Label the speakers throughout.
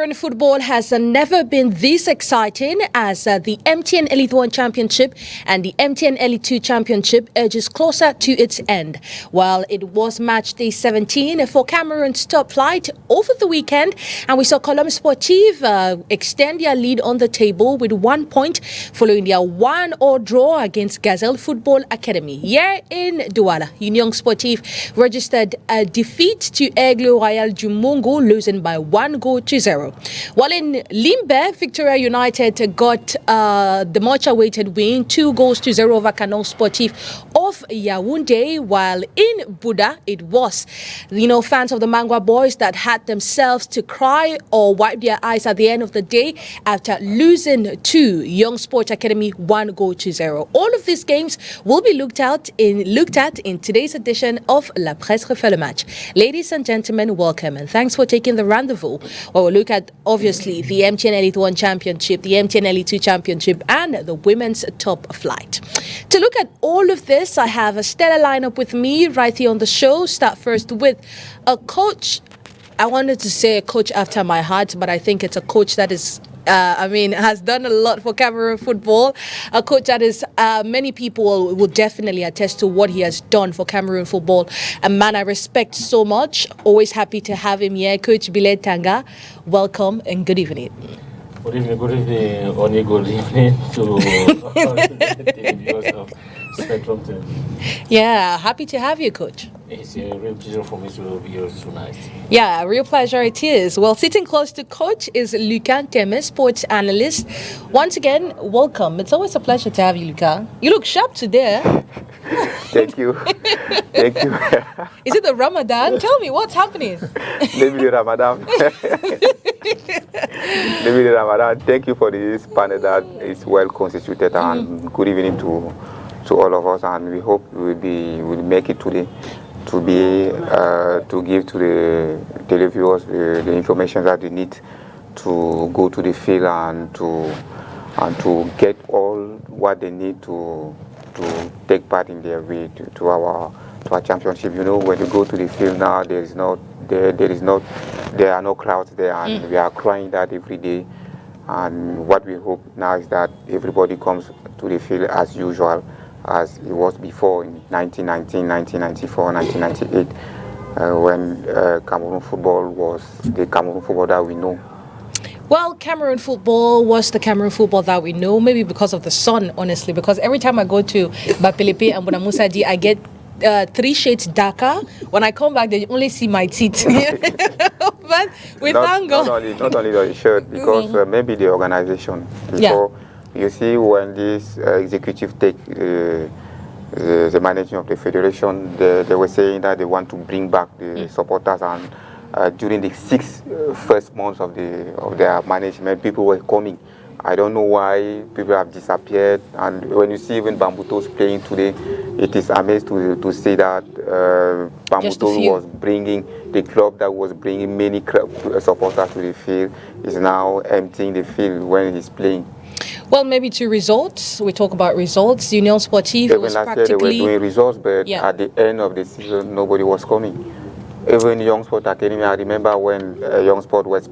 Speaker 1: Cameroon football has never been this exciting as the MTN Elite 1 Championship and the MTN Elite 2 Championship edges closer to its end. While it was match day 17 for Cameroon's top flight over the weekend, and we saw Colombe Sportive extend their lead on the table with 1 point following their 1-1 draw against Gazelle Football Academy. Here in Douala, Union Sportive registered a defeat to Aigle Royal Jumungu, losing by 1-0. While in Limbe, Victoria United got the much-awaited win, 2-0 over Canon Sportif of Yaoundé, while in Buda, it was, fans of the Mangwa boys that had themselves to cry or wipe their eyes at the end of the day after losing to Young Sport Academy 1-0. All of these games will be looked at in today's edition of La Presse Refait le Match. Ladies and gentlemen, welcome and thanks for taking the rendezvous. We'll look at, obviously, the MTN Elite 1 Championship, the MTN Elite 2 Championship, and the women's top flight. To look at all of this, I have a stellar lineup with me right here on the show. Start first with a coach. I wanted to say a coach after my heart, but I think it's a coach that is has done a lot for Cameroon football. A coach that is, many people will definitely attest to what he has done for Cameroon football. A man I respect so much. Always happy to have him here. Coach Billet Tanga, welcome and good evening.
Speaker 2: Good evening, Oni, good evening to the viewers of Spectrum TV.
Speaker 1: Yeah, happy to have you, Coach.
Speaker 2: It's a real pleasure for me to be here tonight.
Speaker 1: Yeah, a real pleasure it is. Well, sitting close to Coach is Lucas Temes, sports analyst. Once again, welcome. It's always a pleasure to have you, Lucas. You look sharp today.
Speaker 3: Thank you. Thank you.
Speaker 1: Is it the Ramadan? Tell me, what's happening?
Speaker 3: Maybe the Ramadan. Maybe the Ramadan. Thank you for this panel that is well constituted, and good evening to all of us, and we hope we'll make it today to give to the televiewers the information that they need to go to the field and to get all what they need to take part in their way to our championship. When you go to the field now, there are no crowds there, and we are crying that every day. And what we hope now is that everybody comes to the field as usual, as it was before in 1919, 1994, 1998, when Cameroon football was the Cameroon football that we know.
Speaker 1: Well, Cameroon football was the Cameroon football that we know, maybe because of the sun, honestly, because every time I go to Bapelepe and Bonamusadi, I get 3 shades darker. When I come back, they only see my teeth. But we thank God.
Speaker 3: Not only the shirt, because maybe the organization. Before, you see, when this executive take the management of the federation, they were saying that they want to bring back the supporters, and during the 6 first months of their management, people were coming. I don't know why people have disappeared, and when you see even Bambutos playing today, it is amazing to see that Bambutos was bringing the club that was bringing many supporters to the field is now emptying the field when he's playing.
Speaker 1: Well, maybe 2 results. We talk about results. Union Sportive was
Speaker 3: last year they were doing results, but at the end of the season, nobody was coming. Even Young Sport Academy, I remember when Young Sport was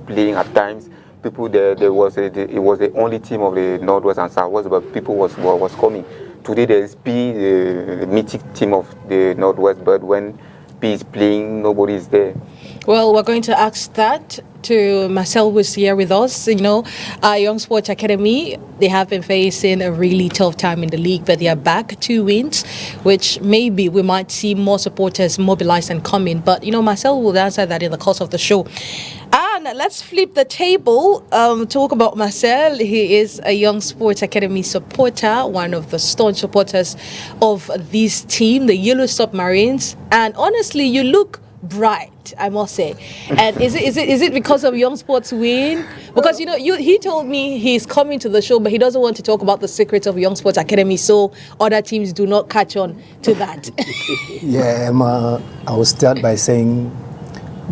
Speaker 3: playing at times, people it was the only team of the Northwest and Southwest, but people was coming. Today there's the mythic team of the Northwest, but when P is playing, nobody is there.
Speaker 1: Well, we're going to ask that to Marcel, who's here with us. Young Sports Academy, they have been facing a really tough time in the league, but they are back 2 wins, which maybe we might see more supporters mobilized and come in. But, Marcel will answer that in the course of the show. And let's flip the table, talk about Marcel. He is a Young Sports Academy supporter, one of the staunch supporters of this team, the Yellow Submarines. And honestly, you look bright, I must say. And is it because of Young Sports win? Because he told me he's coming to the show, but he doesn't want to talk about the secrets of Young Sports Academy, so other teams do not catch on to that.
Speaker 4: Yeah, Emma, I will start by saying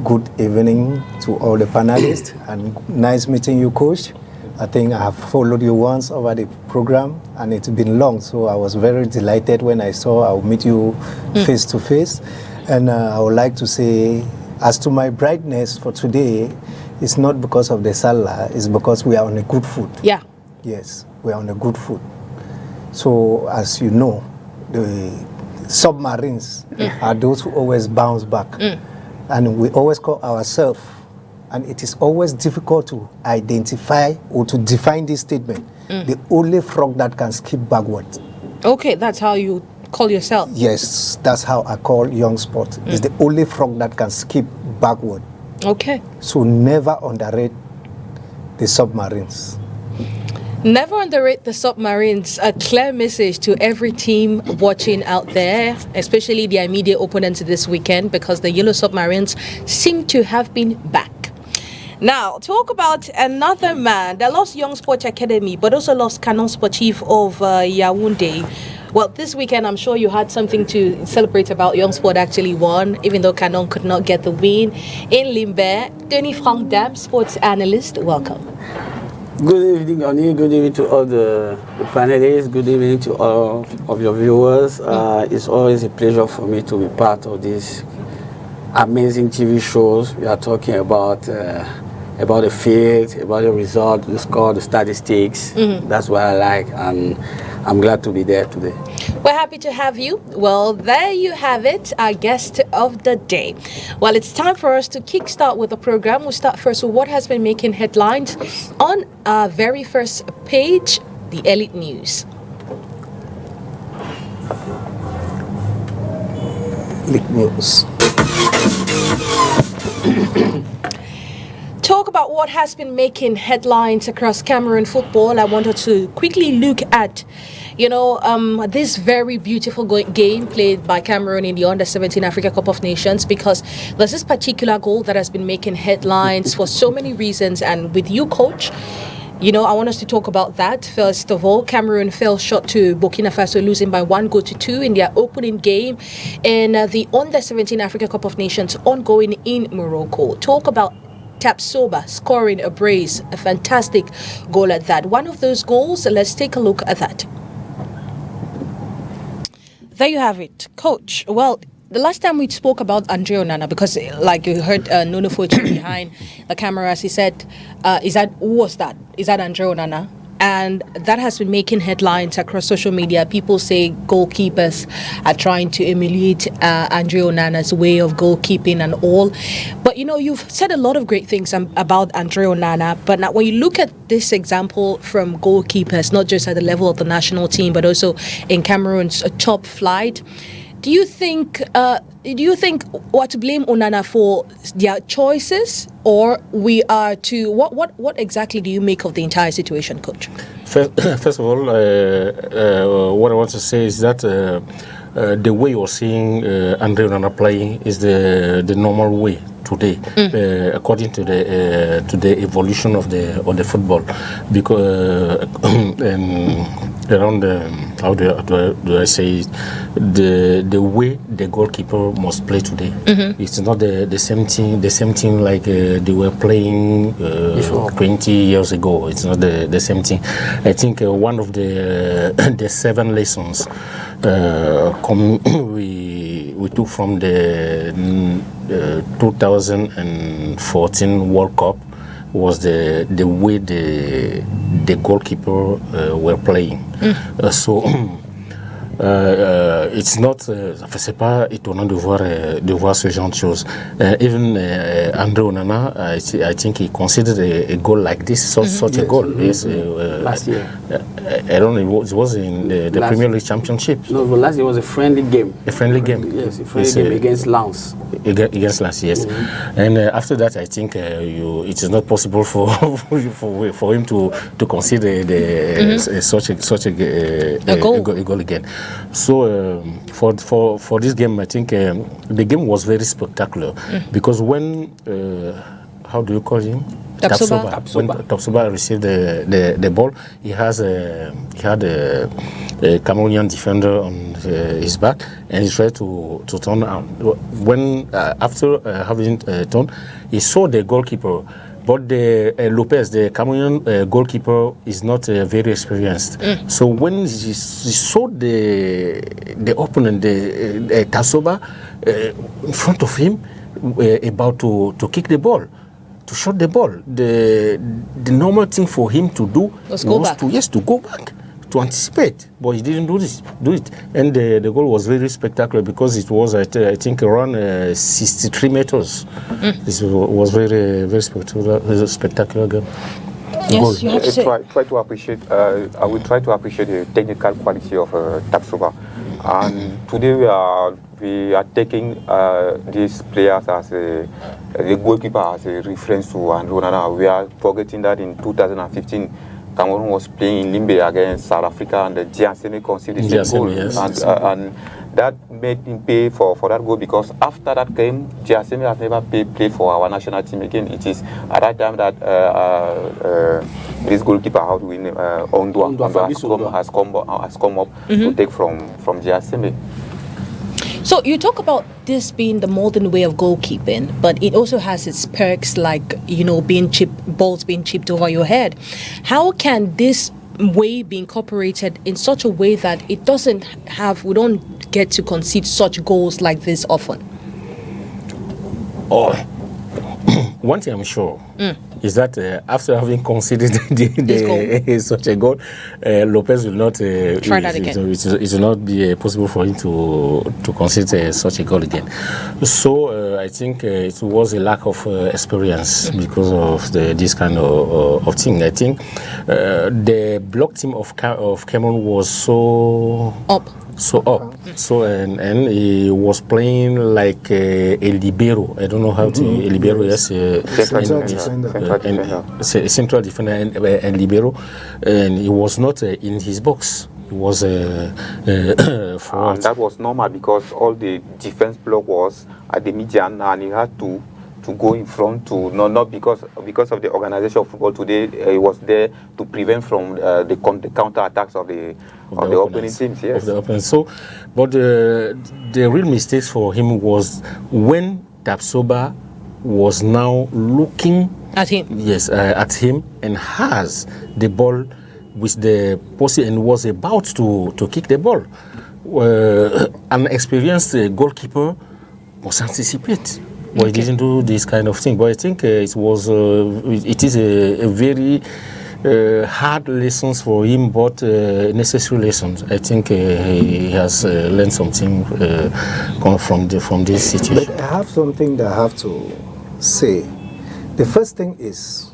Speaker 4: good evening to all the panelists, and nice meeting you, Coach. I think I have followed you once over the program, and it's been long, so I was very delighted when I saw I'll meet you face to face. And I would like to say, as to my brightness for today, it's not because of the Salah, it's because we are on a good foot.
Speaker 1: Yeah.
Speaker 4: Yes, we are on a good foot. So, as you know, the submarines are those who always bounce back. And we always call ourselves, and it is always difficult to identify or to define this statement, the only frog that can skip backwards.
Speaker 1: Okay, that's how you call yourself?
Speaker 4: Yes, that's how I call young sport. It's the only frog that can skip backward.
Speaker 1: Okay.
Speaker 4: So never underrate the submarines.
Speaker 1: Never underrate the submarines. A clear message to every team watching out there, especially their immediate opponents this weekend, because the Yellow Submarines seem to have been back. Now, talk about another man that lost Young Sports Academy, but also lost Canon Sportif of Yaoundé. Well, this weekend, I'm sure you had something to celebrate about. Young Sport actually won, even though Canon could not get the win. In Limbert, Denis Frank Dam, sports analyst, welcome.
Speaker 5: Good evening, Oni. Good evening to all the panelists. Good evening to all of your viewers. It's always a pleasure for me to be part of these amazing TV shows. We are talking about the field, about the result, the score, the statistics. That's what I like, and I'm glad to be there today.
Speaker 1: We're happy to have you. Well, there you have it, our guest of the day. Well, it's time for us to kickstart with the program. We'll start first with what has been making headlines on our very first page, the Elite News.
Speaker 4: Elite News.
Speaker 1: Talk about what has been making headlines across Cameroon football. I wanted to quickly look at, this very beautiful game played by Cameroon in the Under-17 Africa Cup of Nations, because there's this particular goal that has been making headlines for so many reasons. And with you, Coach, I want us to talk about that. First of all, Cameroon fell short to Burkina Faso, losing by 1-2 in their opening game in the Under-17 Africa Cup of Nations ongoing in Morocco. Talk about Tapsoba scoring a brace, a fantastic goal at that. One of those goals, let's take a look at that. There you have it, Coach. Well, the last time we spoke about Andre Onana, because like you heard Nuno Fochi behind the camera, as he said, who was that? Is that Andre Onana? And that has been making headlines across social media. People say goalkeepers are trying to emulate Andre Onana's way of goalkeeping and all. But, you've said a lot of great things about Andre Onana. But now when you look at this example from goalkeepers, not just at the level of the national team, but also in Cameroon's top flight, do you think what to blame Onana for their choices, or we are to what exactly do you make of the entire situation, Coach?
Speaker 2: First of all, what I want to say is that the way you're seeing Andre Onana playing is the normal way today, according to the evolution of the football, because around how do I say it? The way the goalkeeper must play today, it's not the same thing like they were playing 20 years ago. It's not the same thing. I think one of the 7 lessons we took from the 2014 World Cup was the way the goalkeeper were playing. It's not, c'est pas étonnant de voir ce genre de choses. Even Andre Onana, I think he considered a goal like this, such a goal. Yes,
Speaker 5: last year.
Speaker 2: I don't know, it was in the Premier League Championship.
Speaker 5: No, but last year was a friendly game.
Speaker 2: A friendly game?
Speaker 5: Yes, a friendly game against Lens.
Speaker 2: Against Lens, yes. And after that, I think it is not possible for him to consider such a goal again. So for this game, I think the game was very spectacular because when how do you call him?
Speaker 1: Tapsoba.
Speaker 2: When Tapsoba received the ball, he had a Cameroonian defender on his back, and he tried to turn out. When after having turned, he saw the goalkeeper. But the Lopez, the Cameroonian goalkeeper, is not very experienced. So when he saw the opponent, the Tapsoba, in front of him, about to kick the ball, to shot the ball. The normal thing for him to do was to go back, to anticipate, but he didn't do it. And the goal was very spectacular because it was, I think, around 63 meters. This was very, very spectacular game.
Speaker 1: Yes, you have to say.
Speaker 3: Try to appreciate. I will try to appreciate the technical quality of Tapsoba. And today we are taking these players as the goalkeeper as a reference to Andrew Onana. We are forgetting that in 2015, Cameroon was playing in Limbe against South Africa, and the Giansemi conceded the goal.
Speaker 2: Yes.
Speaker 3: And that made him pay for that goal, because after that game, Giansemi has never played for our national team again. It is at that time that this goalkeeper, how do we name, Ondwa has come up to take from Giansemi.
Speaker 1: So you talk about this being the modern way of goalkeeping, but it also has its perks, like, you know, balls being chipped over your head. How can this way be incorporated in such a way that we don't get to concede such goals like this often?
Speaker 2: One thing I'm sure is that after having conceded such a goal, Lopez will not
Speaker 1: try that again.
Speaker 2: It will not be possible for him to concede such a goal again. So I think it was a lack of experience because of this kind of thing. I think the block team of Cameroon was so up. And he was playing like a libero. I don't know how to a libero. Yes, central defender and libero, and he was not in his box. He was forward.
Speaker 3: That was normal because all the defense block was at the median, and he had to go in front not because of the organization of football today. He was there to prevent from the counter attacks of the opening teams. Yes.
Speaker 2: Of the opponents. So, but the real mistake for him was when Tapsoba was now looking
Speaker 1: at him.
Speaker 2: Yes, at him, and has the ball with the posse and was about to kick the ball. An experienced goalkeeper must anticipate. But he didn't do this kind of thing. But I think it is a very hard lessons for him, but necessary lessons. I think he has learned something from this situation.
Speaker 4: But I have something that I have to say. The first thing is,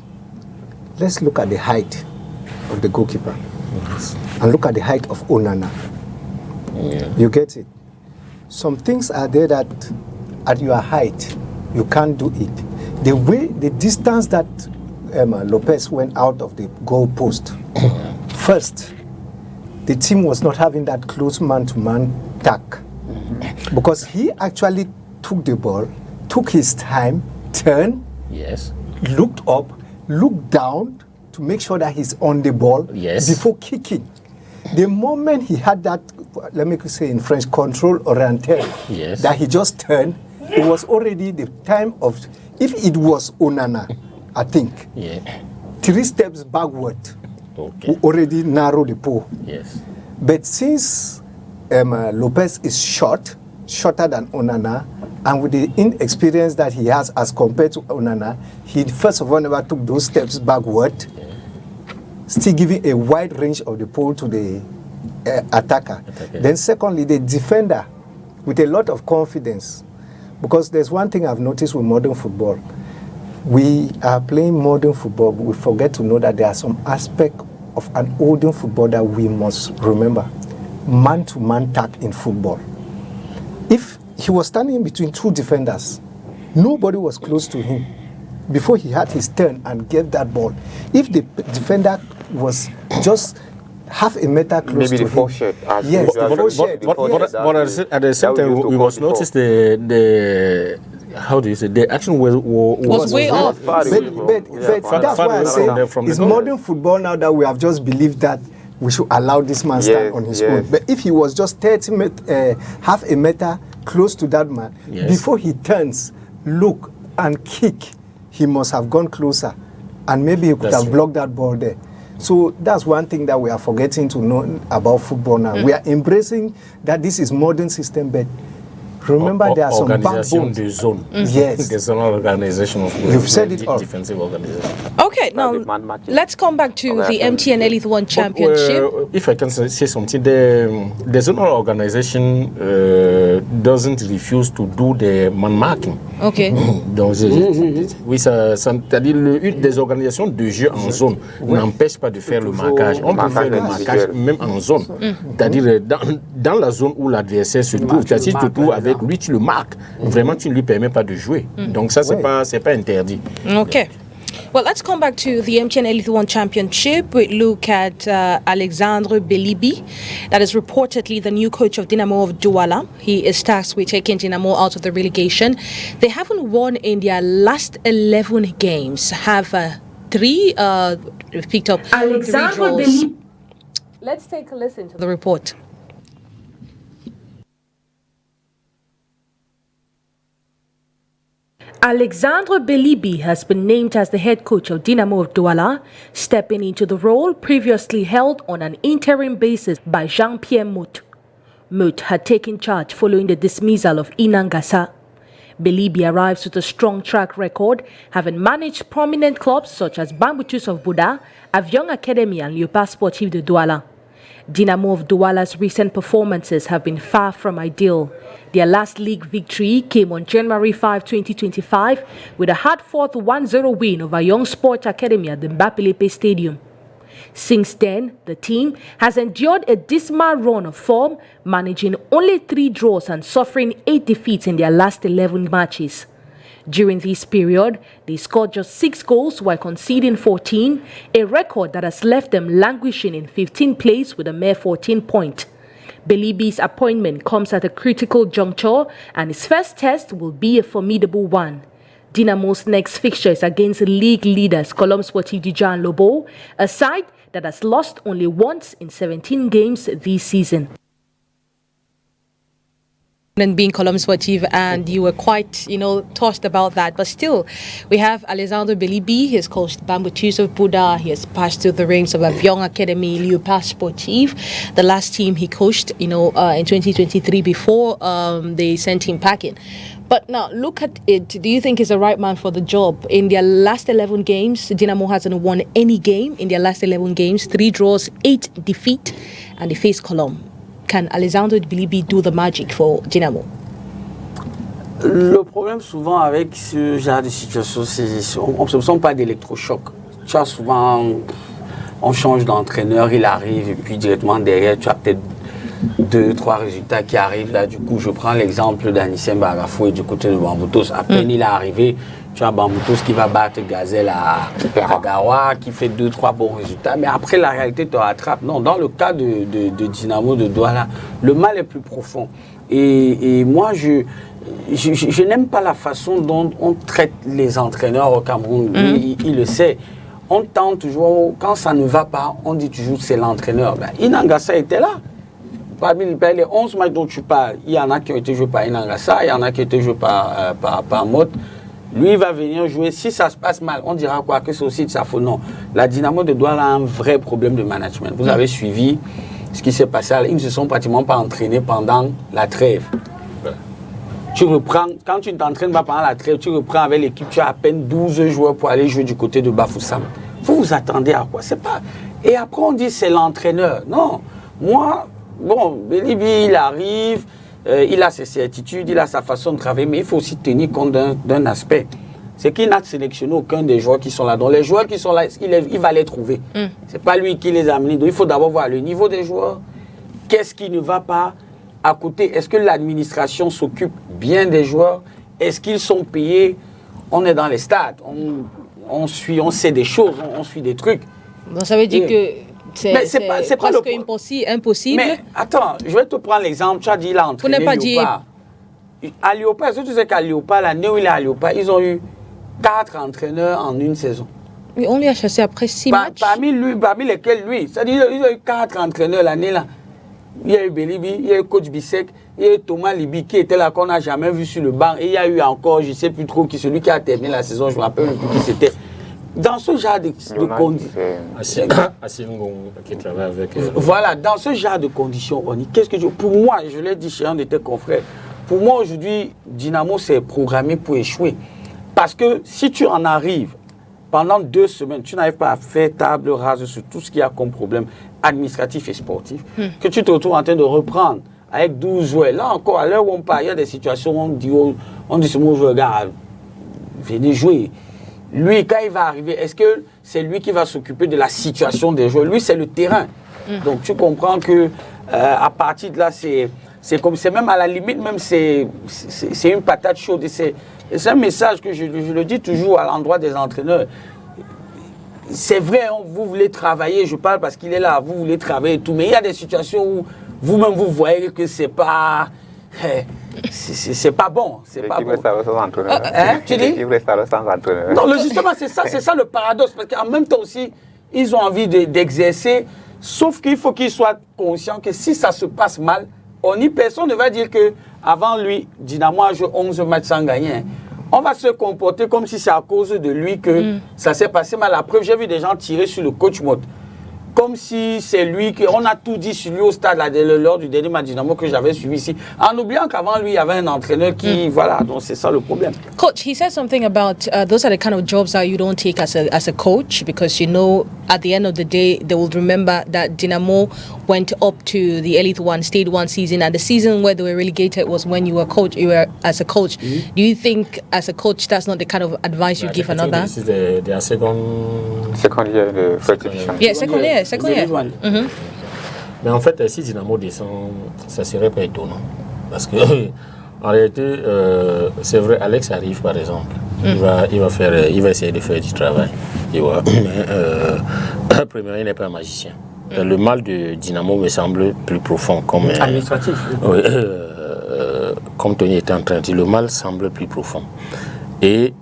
Speaker 4: let's look at the height of the goalkeeper and look at the height of Onana. Yeah. You get it? Some things are there that at your height, you can't do it. The distance that Lopez went out of the goal post, first, the team was not having that close man-to-man tack, because he actually took the ball, took his time, turned, looked up, looked down to make sure that he's on the ball before kicking. The moment he had that, let me say in French, control oriented, that he just turned, it was already the time of, if it was Onana, I think, 3 steps backward, we already narrowed the pole.
Speaker 2: Yes.
Speaker 4: But since Lopez is shorter than Onana, and with the inexperience that he has as compared to Onana, he first of all never took those steps backward, still giving a wide range of the pole to the attacker. Then secondly, the defender, with a lot of confidence, because there's one thing I've noticed with modern football. We are playing modern football, but we forget to know that there are some aspects of an olden football that we must remember. Man-to-man tack in football. If he was standing in between 2 defenders, nobody was close to him before he had his turn and gave that ball. If the defender was just half a meter close to him. Yes,
Speaker 2: but at the same time, we must notice the how do you say, the action was
Speaker 1: way off.
Speaker 4: But that's why I say it's modern football now that we have just believed that we should allow this man stand on his own. But if he was just half a meter close to that man, before he turns, look and kick, he must have gone closer, and maybe he could have blocked that ball there. So that's one thing that we are forgetting to know about football now. We are embracing that this is modern system, but Remember, there are some
Speaker 2: organization
Speaker 4: backbones.
Speaker 2: de zone.
Speaker 4: Yes.
Speaker 2: The zonal organization of
Speaker 4: You've said it all.
Speaker 2: defensive organization.
Speaker 1: Okay, now let's come back to the MTN Elite One Championship.
Speaker 2: If I can say something, the zonal organization doesn't refuse to do the man marking.
Speaker 1: Okay.
Speaker 2: Donc, oui, c'est-à-dire une des organisations de jeu en zone n'empêche pas de faire le marquage. On peut faire le marquage même en zone. C'est-à-dire dans la zone où l'adversaire se trouve, si tu te trouves avec lui, tu le marques. Vraiment, tu ne lui permets pas de jouer. Donc ça, c'est pas interdit.
Speaker 1: Okay. Well, let's come back to the MTN Elite One Championship. We look at Alexandre Belibi, that is reportedly the new coach of Dinamo of Douala. He is tasked with taking Dinamo out of the relegation. They haven't won in their last 11 games. Have picked up
Speaker 6: Alexandre
Speaker 1: 3 draws.
Speaker 6: Belibi.
Speaker 1: Let's take a listen to the report.
Speaker 6: Alexandre Belibi has been named as the head coach of Dinamo of Douala, stepping into the role previously held on an interim basis by Jean-Pierre Mout. Mout had taken charge following the dismissal of Inangasa. Belibi arrives with a strong track record, having managed prominent clubs such as Bambutus of Buda, Avion Academy and Leopard Sportif de Douala. Dinamo of Douala's recent performances have been far from ideal. Their last league victory came on January 5, 2025 with a hard-fought 1-0 win over Young Sports Academy at the Mbapelepe Stadium. Since then, the team has endured a dismal run of form, managing only 3 draws and suffering 8 defeats in their last 11 matches. During this period, they scored just 6 goals while conceding 14, a record that has left them languishing in 15th place with a mere 14 points. Belibi's appointment comes at a critical juncture, and his first test will be a formidable one. Dinamo's next fixture is against league leaders Colombe Sportif Dijon Lobo, a side that has lost only once in 17 games this season.
Speaker 1: And being Colombe Sportif, and you were quite, tossed about that. But still, we have Alexandre Belibi. He has coached Bambutus of Buda. He has passed through the ranks of Avion Academy, Leopard Sportif. The last team he coached, in 2023 before they sent him packing. But now, look at it. Do you think he's the right man for the job? In their last 11 games, Dinamo hasn't won any game in their last 11 games. 3 draws, 8 defeats, and they face Colombe. Can Alexandre Belibi do the magic for Dinamo?
Speaker 5: Le problème souvent avec ce genre de situation, c'est on ne se sent pas d'électrochoc. Tu as souvent, on change d'entraîneur, il arrive et puis directement derrière, tu as peut-être 2-3 résultats qui arrivent. Là, du coup, je prends l'exemple d'Anicien Barafou et du côté de Bambutos. À peine il est arrivé, tu as Bambutos qui va battre Gazelle à Gawa, qui fait 2-3 bons résultats. Mais après, la réalité te rattrape. Non, dans le cas de Dinamo de Douala, le mal est plus profond. Et moi, je n'aime pas la façon dont on traite les entraîneurs au Cameroun. Il le sait. On tente toujours, quand ça ne va pas, on dit toujours que c'est l'entraîneur. Ben, Inangasa était là. Parmi les 11 matchs dont tu parles, il y en a qui ont été joués par Inangasa, il y en a qui ont été joués par Mot. Lui, il va venir jouer. Si ça se passe mal, on dira quoi? Que c'est aussi de sa faute. Non. La Dynamo de Douala a un vrai problème de management. Vous avez suivi ce qui s'est passé. Ils ne se sont pratiquement pas entraînés pendant la trêve. Tu reprends, quand tu ne t'entraînes pas pendant la trêve, tu reprends avec l'équipe, tu as à peine 12 joueurs pour aller jouer du côté de Bafoussam. Vous vous attendez à quoi? C'est pas. Et après, on dit c'est l'entraîneur. Non. Moi, bon, Belibi, il arrive. Il a ses certitudes, il a sa façon de travailler, mais il faut aussi tenir compte d'un aspect. C'est qu'il n'a sélectionné aucun des joueurs qui sont là. Donc les joueurs qui sont là, il va les trouver. Ce n'est pas lui qui les a amenés. Donc il faut d'abord voir le niveau des joueurs. Qu'est-ce qui ne va pas à côté? Est-ce que l'administration s'occupe bien des joueurs? Est-ce qu'ils sont payés? On est dans les stades. On sait des choses, on suit des trucs.
Speaker 1: Donc ça veut dire que... C'est presque impossible.
Speaker 5: Mais attends, je vais te prendre l'exemple. Tu as dit là, entraîné Léopard. À Léopard, est-ce que tu sais qu'à Léopard, l'année où il est à Léopard, ils ont eu 4 entraîneurs en une saison.
Speaker 1: Mais on lui a chassé après 6 matchs.
Speaker 5: Parmi lesquels lui. C'est-à-dire ils ont eu 4 entraîneurs l'année là. Il y a eu Belibi, il y a eu Coach Bissek, il y a eu Thomas Libi qui était là qu'on n'a jamais vu sur le banc. Et il y a eu encore, je ne sais plus trop qui, celui qui a terminé la saison, je ne me rappelle plus qui c'était. Dans ce genre de conditions, voilà, dans ce genre de conditions, ONI, qu'est-ce que pour moi, je l'ai dit chez un de tes confrères, pour moi aujourd'hui, Dynamo c'est programmé pour échouer. Parce que si tu en arrives, pendant 2 semaines, tu n'arrives pas à faire table rase sur tout ce qu'il y a comme problème administratif et sportif, que tu te retrouves en train de reprendre avec 12 joueurs. Là encore, à l'heure où on parle, il y a des situations où on dit ce mot joueur, gars, venez jouer. Lui, quand il va arriver, est-ce que c'est lui qui va s'occuper de la situation des joueurs? Lui, c'est le terrain. Donc tu comprends que à partir de là, c'est même à la limite, même c'est une patate chaude. Et c'est un message que je le dis toujours à l'endroit des entraîneurs. C'est vrai, vous voulez travailler, je parle parce qu'il est là, vous voulez travailler et tout, mais il y a des situations où vous-même vous voyez que c'est pas bon.
Speaker 3: L'équipe reste alors sans entraîneur.
Speaker 5: Tu dis?
Speaker 3: L'équipe reste alors sans entraîneur.
Speaker 5: Non, justement, c'est ça le paradoxe, parce qu'en même temps aussi, ils ont envie d'exercer, sauf qu'il faut qu'ils soient conscients que si ça se passe mal, personne ne va dire que avant lui, Dynamo a joué 11 matchs sans gagner. On va se comporter comme si c'est à cause de lui que ça s'est passé mal. La preuve, j'ai vu des gens tirer sur le coach mode. Comme si c'est lui on a tout dit sur lui au stade lors du dernier match Dynamo que j'avais suivi ici. En oubliant qu'avant lui, il y avait un entraîneur qui, voilà, donc c'est ça le problème.
Speaker 1: Coach, he said something about those are the kind of jobs that you don't take as a coach, because you know at the end of the day they will remember that Dynamo went up to the Elite One, stayed 1 season, and the season where they were relegated was when you were as a coach. Do you think as a coach that's not the kind of advice you give another?
Speaker 2: This is their
Speaker 3: second year de first division.
Speaker 1: Yeah, second year.
Speaker 2: Mais en fait, si Dynamo descend, ça serait pas étonnant. Parce que, en réalité, c'est vrai, Alex arrive par exemple. Il va essayer de faire du travail. Mais, premièrement, il n'est pas un magicien. Le mal de Dynamo me semble plus profond. Comme,
Speaker 5: administratif.
Speaker 2: Oui, comme Tony était en train de dire, le mal semble plus profond. Et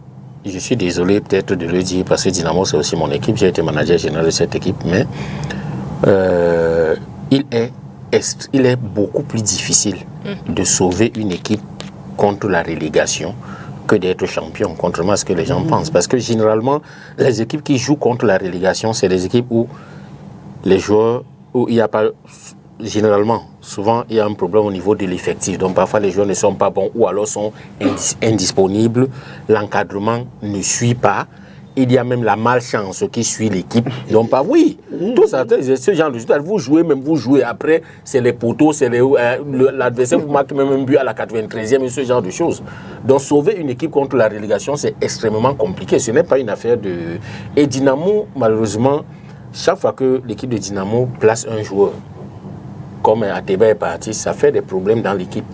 Speaker 2: je suis désolé peut-être de le dire parce que Dynamo c'est aussi mon équipe, j'ai été manager général de cette équipe, mais il est beaucoup plus difficile de sauver une équipe contre la relégation que d'être champion, contrairement à ce que les gens pensent. Parce que généralement, les équipes qui jouent contre la relégation, c'est des équipes où les joueurs, où il n'y a pas... Généralement, souvent, il y a un problème au niveau de l'effectif. Donc, parfois, les joueurs ne sont pas bons ou alors sont indisponibles. L'encadrement ne suit pas. Il y a même la malchance qui suit l'équipe. Donc, oui, tout ça, ce genre de choses. Vous jouez après, c'est les poteaux, c'est l'adversaire vous marque même un but à la 93e et ce genre de choses. Donc, sauver une équipe contre la relégation, c'est extrêmement compliqué. Ce n'est pas une affaire de... Et Dynamo, malheureusement, chaque fois que l'équipe de Dynamo place un joueur, comme Ateba est parti, ça fait des problèmes dans l'équipe.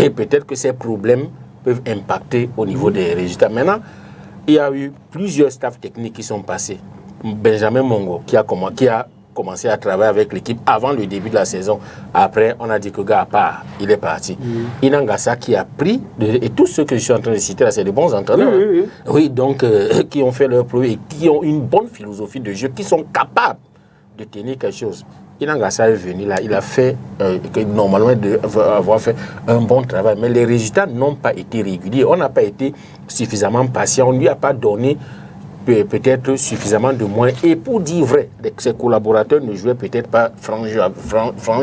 Speaker 2: Et peut-être que ces problèmes peuvent impacter au niveau des résultats. Maintenant, il y a eu plusieurs staffs techniques qui sont passés. Benjamin Mongo, qui a commencé à travailler avec l'équipe avant le début de la saison. Après, on a dit que le gars part, il est parti. Inangasa qui a pris, et tous ceux que je suis en train de citer là, c'est des bons entraîneurs. Oui, donc, qui ont fait leur preuve et qui ont une bonne philosophie de jeu, qui sont capables de tenir quelque chose. Inangasa est venu là, il a fait, normalement, avoir fait un bon travail, mais les résultats n'ont pas été réguliers. On n'a pas été suffisamment patient, on ne lui a pas donné peut-être suffisamment de moyens. Et pour dire vrai, ses collaborateurs ne jouaient peut-être pas franc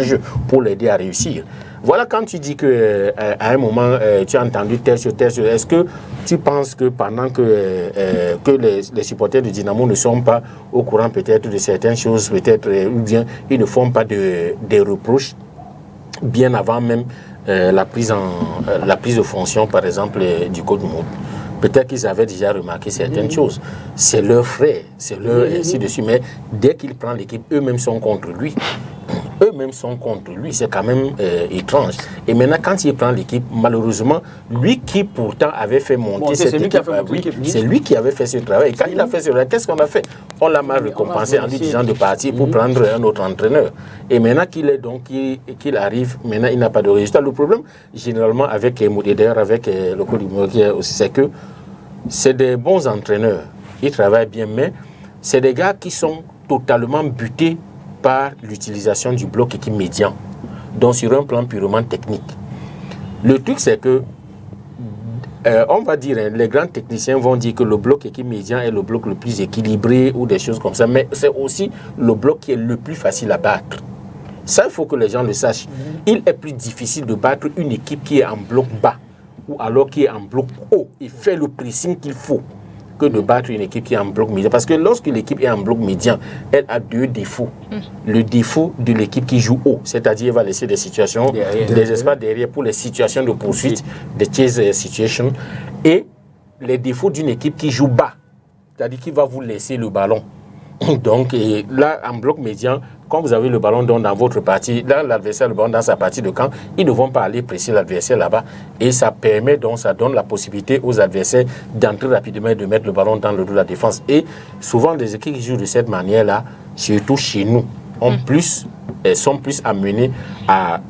Speaker 2: jeu pour l'aider à réussir. Voilà, quand tu dis que à un moment, tu as entendu tel sur tel, est-ce que tu penses que pendant que les supporters de Dynamo ne sont pas au courant peut-être de certaines choses, peut-être, ou bien ils ne font pas des reproches bien avant même la prise de fonction, par exemple, du code mode? Peut-être qu'ils avaient déjà remarqué certaines choses. C'est leur frère, c'est leur ainsi de suite. Mais dès qu'il prend l'équipe, eux-mêmes sont contre lui. C'est quand même étrange. Et maintenant, quand il prend l'équipe, malheureusement, lui qui pourtant avait fait monter cette équipe, c'est lui qui avait fait ce travail. Et quand il a fait ce travail, qu'est-ce qu'on a fait? On l'a mal récompensé en lui disant de partir pour prendre un autre entraîneur. Et maintenant qu'il arrive, maintenant il n'a pas de résultat. Le problème, généralement, avec et d'ailleurs avec le code du aussi, c'est que c'est des bons entraîneurs. Ils travaillent bien, mais c'est des gars qui sont totalement butés par l'utilisation du bloc équipe médian, donc sur un plan purement technique. Le truc, c'est que, on va dire, les grands techniciens vont dire que le bloc équipe médian est le bloc le plus équilibré ou des choses comme ça, mais c'est aussi le bloc qui est le plus facile à battre. Ça, il faut que les gens le sachent. Il est plus difficile de battre une équipe qui est en bloc bas ou alors qui est en bloc haut et fait le pressing qu'il faut que de battre une équipe qui est en bloc médian. Parce que lorsque l'équipe est en bloc médian, elle a deux défauts. Le défaut de l'équipe qui joue haut, c'est-à-dire elle va laisser des situations, des espaces derrière pour les situations de poursuite, des chase situations, et les défauts d'une équipe qui joue bas, c'est-à-dire qui va vous laisser le ballon. Donc là, en bloc médian, quand vous avez le ballon dans votre partie, là, l'adversaire, le ballon dans sa partie de camp, ils ne vont pas aller presser l'adversaire là-bas. Et ça permet donc, ça donne la possibilité aux adversaires d'entrer rapidement et de mettre le ballon dans le dos de la défense. Et souvent, les équipes qui jouent de cette manière-là, surtout chez nous, elles sont plus amenées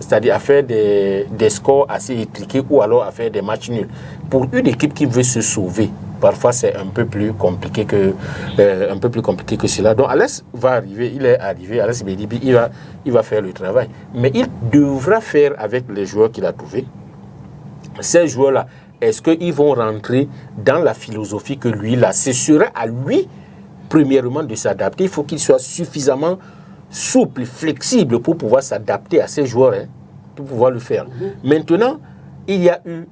Speaker 2: c'est-à-dire à faire des scores assez étriqués ou alors à faire des matchs nuls. Pour une équipe qui veut se sauver, parfois c'est un peu plus compliqué que cela. Donc Alex va arriver, il est arrivé, Alex Belibi, il va faire le travail. Mais il devra faire avec les joueurs qu'il a trouvés. Ces joueurs-là, est-ce qu'ils vont rentrer dans la philosophie que lui, là, ce serait à lui, premièrement, de s'adapter. Il faut qu'il soit suffisamment souple, flexible pour pouvoir s'adapter à ces joueurs, pour pouvoir le faire. Maintenant, il y a eu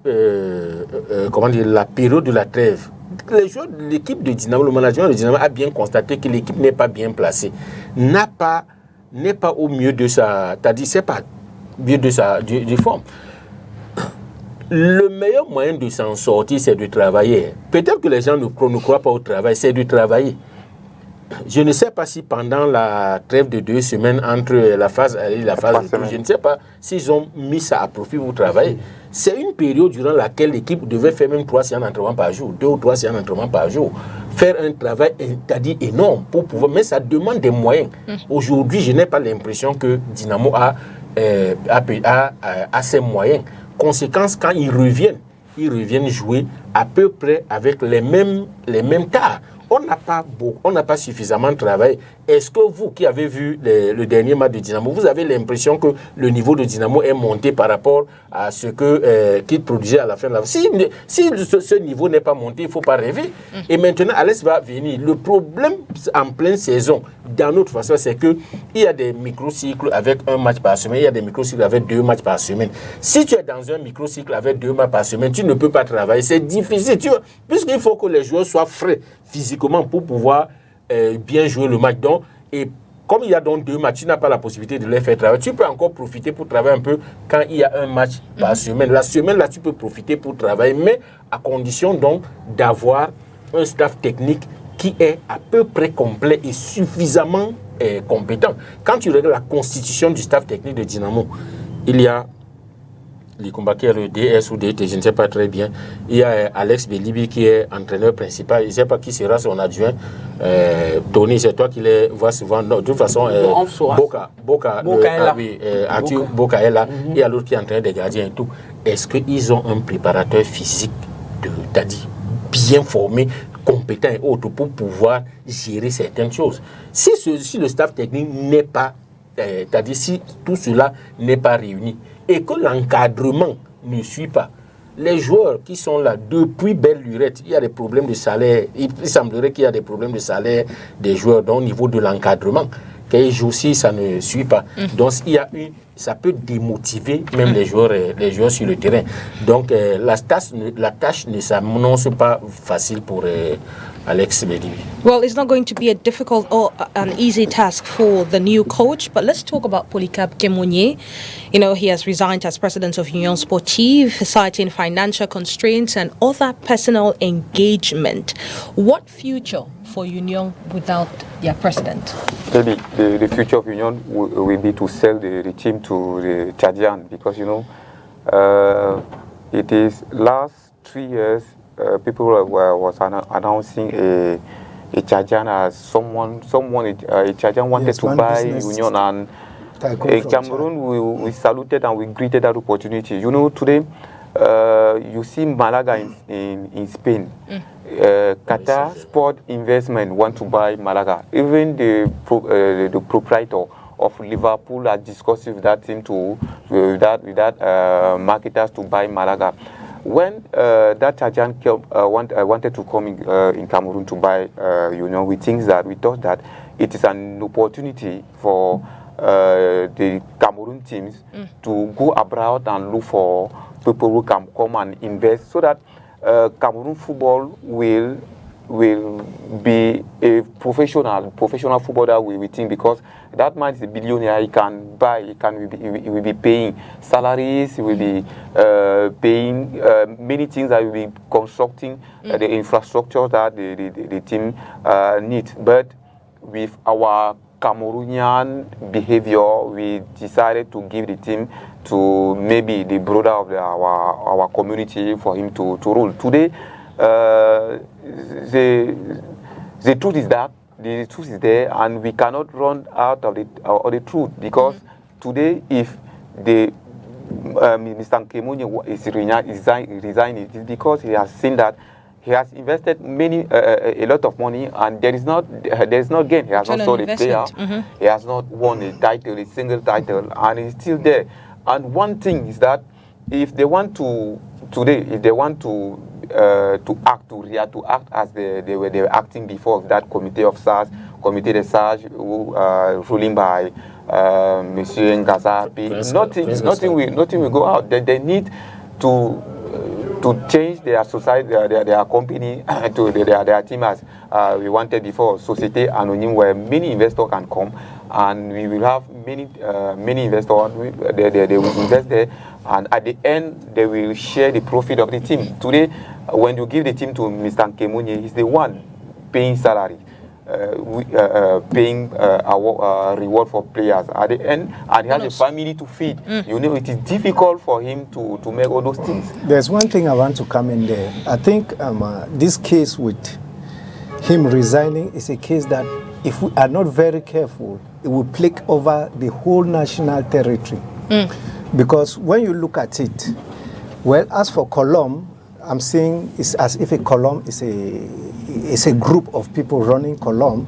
Speaker 2: la période de la trêve. Les joueurs de l'équipe de Dynamo, le management de Dynamo a bien constaté que l'équipe n'est pas bien placée, n'est pas au mieux de sa, c'est-à-dire c'est pas mieux de sa forme. Le meilleur moyen de s'en sortir, c'est de travailler. Peut-être que les gens ne croient pas au travail, c'est de travailler. Je ne sais pas si pendant la trêve de 2 semaines entre la phase aller et la phase retour, je ne sais pas s'ils ont mis ça à profit pour travailler. C'est une période durant laquelle l'équipe devait faire même 3 séances d'entraînement par jour, 2 ou 3 séances d'entraînement par jour. Faire un travail, c'est-à-dire énorme, pour pouvoir, mais ça demande des moyens. Aujourd'hui, je n'ai pas l'impression que Dynamo a ces moyens. Conséquence, quand ils reviennent jouer à peu près avec les mêmes tas. On n'a pas suffisamment travaillé. Est-ce que vous qui avez vu le dernier match de Dynamo, vous avez l'impression que le niveau de Dynamo est monté par rapport à ce qu'il produisait à la fin de la saison? Si ce niveau n'est pas monté, il ne faut pas rêver. Et maintenant, Alex va venir. Le problème en pleine saison, dans notre façon, c'est qu'il y a des microcycles avec 1 match par semaine, il y a des microcycles avec 2 matchs par semaine. Si tu es dans un microcycle avec 2 matchs par semaine, tu ne peux pas travailler. C'est difficile, puisqu'il faut que les joueurs soient frais physiquement pour pouvoir bien jouer le match. Donc, et comme il y a donc 2 matchs, tu n'as pas la possibilité de les faire travailler. Tu peux encore profiter pour travailler un peu quand il y a un match par semaine. La semaine, là, tu peux profiter pour travailler, mais à condition donc d'avoir un staff technique qui est à peu près complet et suffisamment compétent. Quand tu regardes la constitution du staff technique de Dynamo, il y a les combats qui est le DS ou DT, je ne sais pas très bien. Il y a Alex Belibi qui est entraîneur principal. Je ne sais pas qui sera son adjoint. Tony, c'est toi qui les vois souvent. Non, de toute façon, Boka est là. Il y a l'autre qui est entraîneur des gardiens et tout. Est-ce qu'ils ont un préparateur physique c'est-à-dire bien formé, compétent et autres pour pouvoir gérer certaines choses? Si le staff technique n'est pas, c'est-à-dire si tout cela n'est pas réuni, et que l'encadrement ne suit pas, les joueurs qui sont là depuis belle lurette, il y a des problèmes de salaire. Il semblerait qu'il y a des problèmes de salaire des joueurs, donc au niveau de l'encadrement. Quelques jours aussi, ça ne suit pas. Donc ça peut démotiver même les joueurs sur le terrain. Donc la tâche ne s'annonce pas facile pour Alex Belibi.
Speaker 1: Well, it's not going to be a difficult or an easy task for the new coach, but let's talk about Polycarp Kemonye. You know, he has resigned as president of Union Sportive, citing financial constraints and other personal engagement. What future for Union without their president?
Speaker 3: Maybe the future of Union will be to sell the team to the Chadian, because, you know, it is last 3 years, people was announcing a Chadian as someone a Chadian wanted to buy Union, and Cameroon, we saluted and we greeted that opportunity. You know, today you see Malaga in Spain. Qatar Sport Investment want to buy Malaga. Even the proprietor of Liverpool are discussing with that team with that marketers to buy Malaga. When that Tajan wanted to come in Cameroon to buy, we thought that it is an opportunity for the Cameroon teams to go abroad and look for people who can come and invest, so that Cameroon football will be a professional football that we think, because that man is a billionaire. He can buy, he will be paying salaries, he will be paying many things that will be constructing the infrastructure that the team needs. But with our Cameroonian behavior, we decided to give the team to maybe the brother of our community for him to rule. Today, the truth is that the truth is there, and we cannot run out of the truth, because today, if the Mr. Nkemunye is resigning, it is because he has seen that he has invested a lot of money, and there is not gain. He has not sold a player. He has not won a title, a single title, and he's still there. And one thing is that if they want to act as they were acting before that committee of SARS, Comité de Sages, ruling by Monsieur Ngazapi, nothing will go out. They need to change their society, their company to their team as we wanted before, Société Anonyme, where many investors can come, and we will have many investors. They will invest there, and at the end they will share the profit of the team. Today, when you give the team to Mr. Nkemunye, he's the one paying salary, paying reward for players at the end, and he has a family to feed. You know, it is difficult for him to make all those things.
Speaker 4: There's one thing I want to come in there. I think this case with him resigning is a case that, if we are not very careful, it will plague over the whole national territory. Because when you look at it, well, as for Colomb, I'm saying it's as if a Colomb is a group of people running Colomb.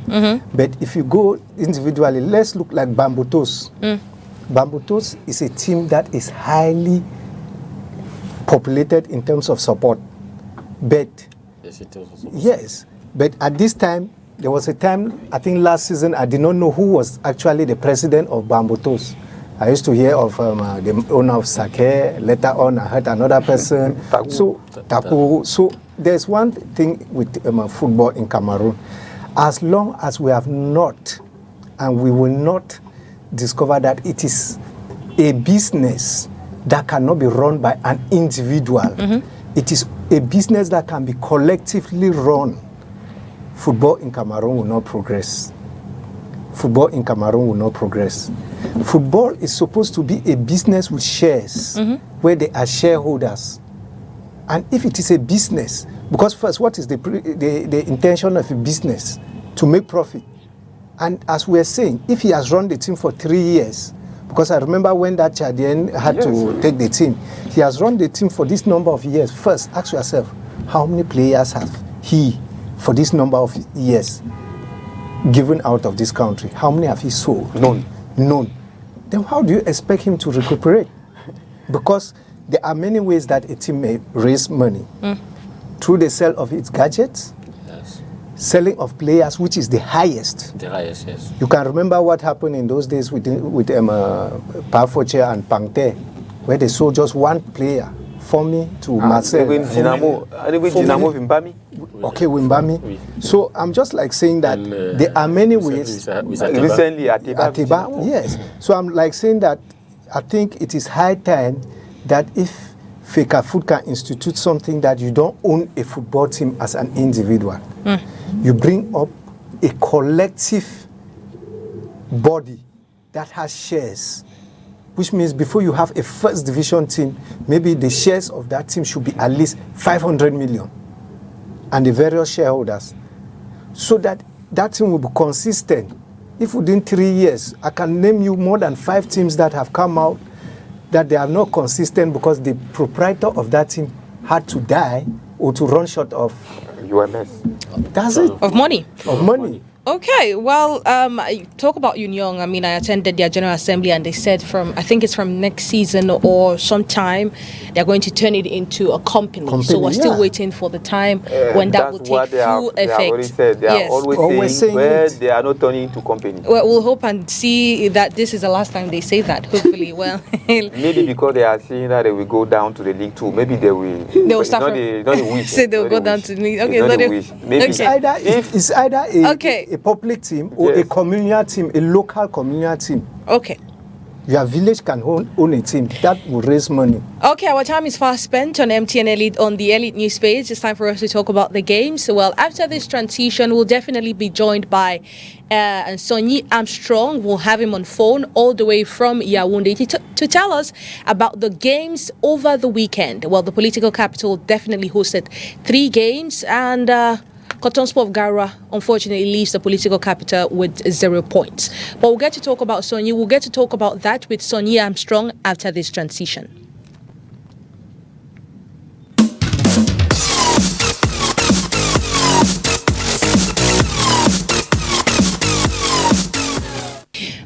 Speaker 4: But if you go individually, let's look like Bambutos. Bambutos is a team that is highly populated in terms of support. But yes, but at this time, there was a time, I think last season, I did not know who was actually the president of Bambutos. I used to hear of the owner of Sake. Later on, I heard another person. Tapu. So there's one thing with football in Cameroon. As long as we have not, and we will not discover that it is a business that cannot be run by an individual. It is a business that can be collectively run. Football in Cameroon will not progress. Football in Cameroon will not progress. Football is supposed to be a business with shares, where they are shareholders. And if it is a business, because first, what is the intention of a business? To make profit. And as we are saying, if he has run the team for 3 years, because I remember when that Chadian had to take the team, he has run the team for this number of years. First, ask yourself, how many players have he, for this number of years, given out of this country? How many have he sold? None. Then how do you expect him to recuperate? Because there are many ways that a team may raise money. Through the sale of its gadgets, selling of players, which is the highest. The highest, yes. You can remember what happened in those days with Parfoche and Pangte, where they sold just one player, Fomi to Marseille.
Speaker 3: Dynamo Wimbami.
Speaker 4: Okay, Wimbami. So I'm just like saying that there are many ways.
Speaker 3: Recently, Atiba.
Speaker 4: Yes. So I'm like saying that I think it is high time that if FECAFOOT can institute something, that you don't own a football team as an individual. You bring up a collective body that has shares, which means before you have a first division team, maybe the shares of that team should be at least 500 million, and the various shareholders, so that that team will be consistent. If within 3 years, I can name you more than 5 teams that have come out that they are not consistent because the proprietor of that team had to die or to run short of
Speaker 3: UMS.
Speaker 4: That's it.
Speaker 1: Of money. Okay, well, I talk about Union. I mean, I attended their General Assembly and they said I think it's from next season or sometime, they're going to turn it into a company. So we're still waiting for the time when that will take full effect.
Speaker 3: They have already said. They are always saying but they are not turning into company.
Speaker 1: Well, we'll hope and see that this is the last time they say that, hopefully. Well,
Speaker 3: maybe because they are seeing that they will go down to the League 2. Maybe they will
Speaker 1: start
Speaker 3: not the wish.
Speaker 1: So they'll go down to the League. Okay,
Speaker 3: it's not the wish. Maybe
Speaker 4: it's either a public team or a communal team, a local communal team.
Speaker 1: Okay.
Speaker 4: Your village can own a team that will raise money.
Speaker 1: Okay, our time is fast spent on MTN Elite on the Elite News page. It's time for us to talk about the games. Well, after this transition, we'll definitely be joined by Sonny Armstrong. We'll have him on phone all the way from Yaoundé to tell us about the games over the weekend. Well, the political capital definitely hosted 3 games and Cotton Sport of Garwa unfortunately leaves the political capital with 0 points. But we'll get to talk about Sonny. We'll get to talk about that with Sonny Armstrong after this transition.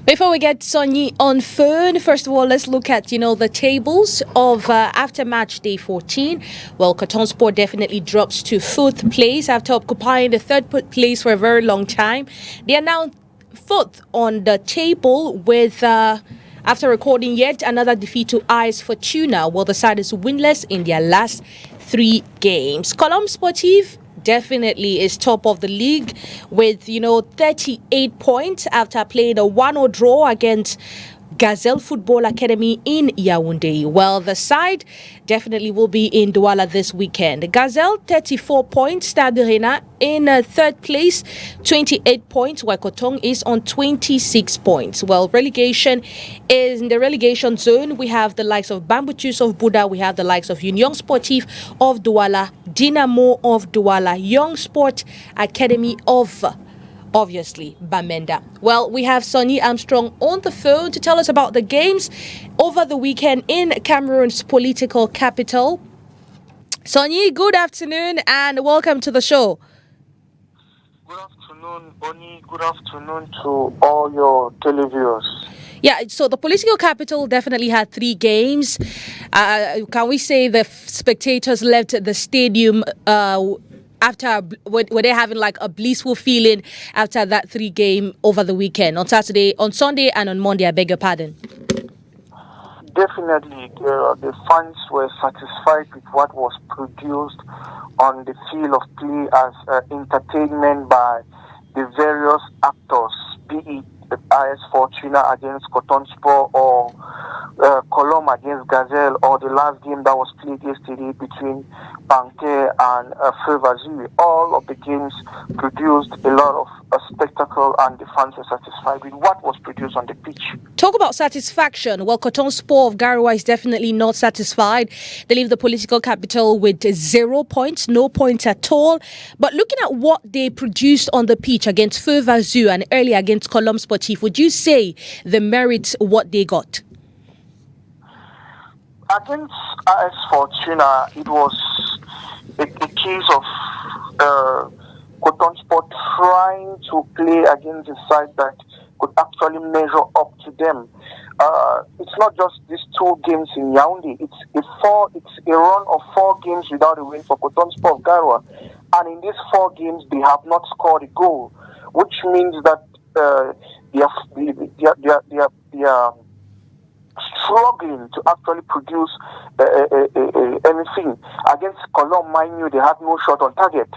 Speaker 1: Before we get Sonny on phone, first of all, let's look at, the tables of after match day 14. Well, Cotton Sport definitely drops to 4th place after occupying the 3rd place for a very long time. They are now 4th on the table with, after recording yet another defeat to AS Fortuna. Well, the side is winless in their last 3 games. Colombe Sportif definitely is top of the league with 38 points after playing a 1-0 draw against Gazelle Football Academy in Yaoundé. Well, the side definitely will be in Douala this weekend. Gazelle 34 points, Stade Rena in 3rd place 28 points, while Cotton is on 26 points. Well, relegation is in the relegation zone. We have the likes of Bambutus of Buda, we have the likes of Union Sportif of Douala, Dynamo of Douala, Young Sport Academy of obviously Bamenda. Well, we have Sonny Armstrong on the phone to tell us about the games over the weekend in Cameroon's political capital. Sonny, good afternoon and welcome to the show.
Speaker 7: Good afternoon, Oni. Good afternoon to all your televiewers. Yeah,
Speaker 1: so the political capital definitely had 3 games. Can we say the spectators left the stadium after, were they having like a blissful feeling after that 3 game over the weekend on Sunday and on Monday? I beg your pardon.
Speaker 7: Definitely, the fans were satisfied with what was produced on the field of play as entertainment by the various actors, be it the AS Fortuna against Cotton Sport or Colombe against Gazelle, or the last game that was played yesterday between Banque and Feuvazu. All of the games produced a lot of spectacle and the fans were satisfied with what was produced on the pitch.
Speaker 1: Talk about satisfaction. Well, Cotton Sport of Garwa is definitely not satisfied. They leave the political capital with 0 points, no points at all. But looking at what they produced on the pitch against Feuvazu and earlier against Colombe Sportif, would you say the merits what they got?
Speaker 7: Against AS Fortuna, it was a case of Cotton Sport trying to play against a side that could actually measure up to them. It's not just these 2 games in Yaoundé. It's a run of 4 games without a win for Cotton Sport of Garwa. And in these 4 games, they have not scored a goal, which means that they are struggling to actually produce anything. Against Colombe, mind you, they had no shot on target.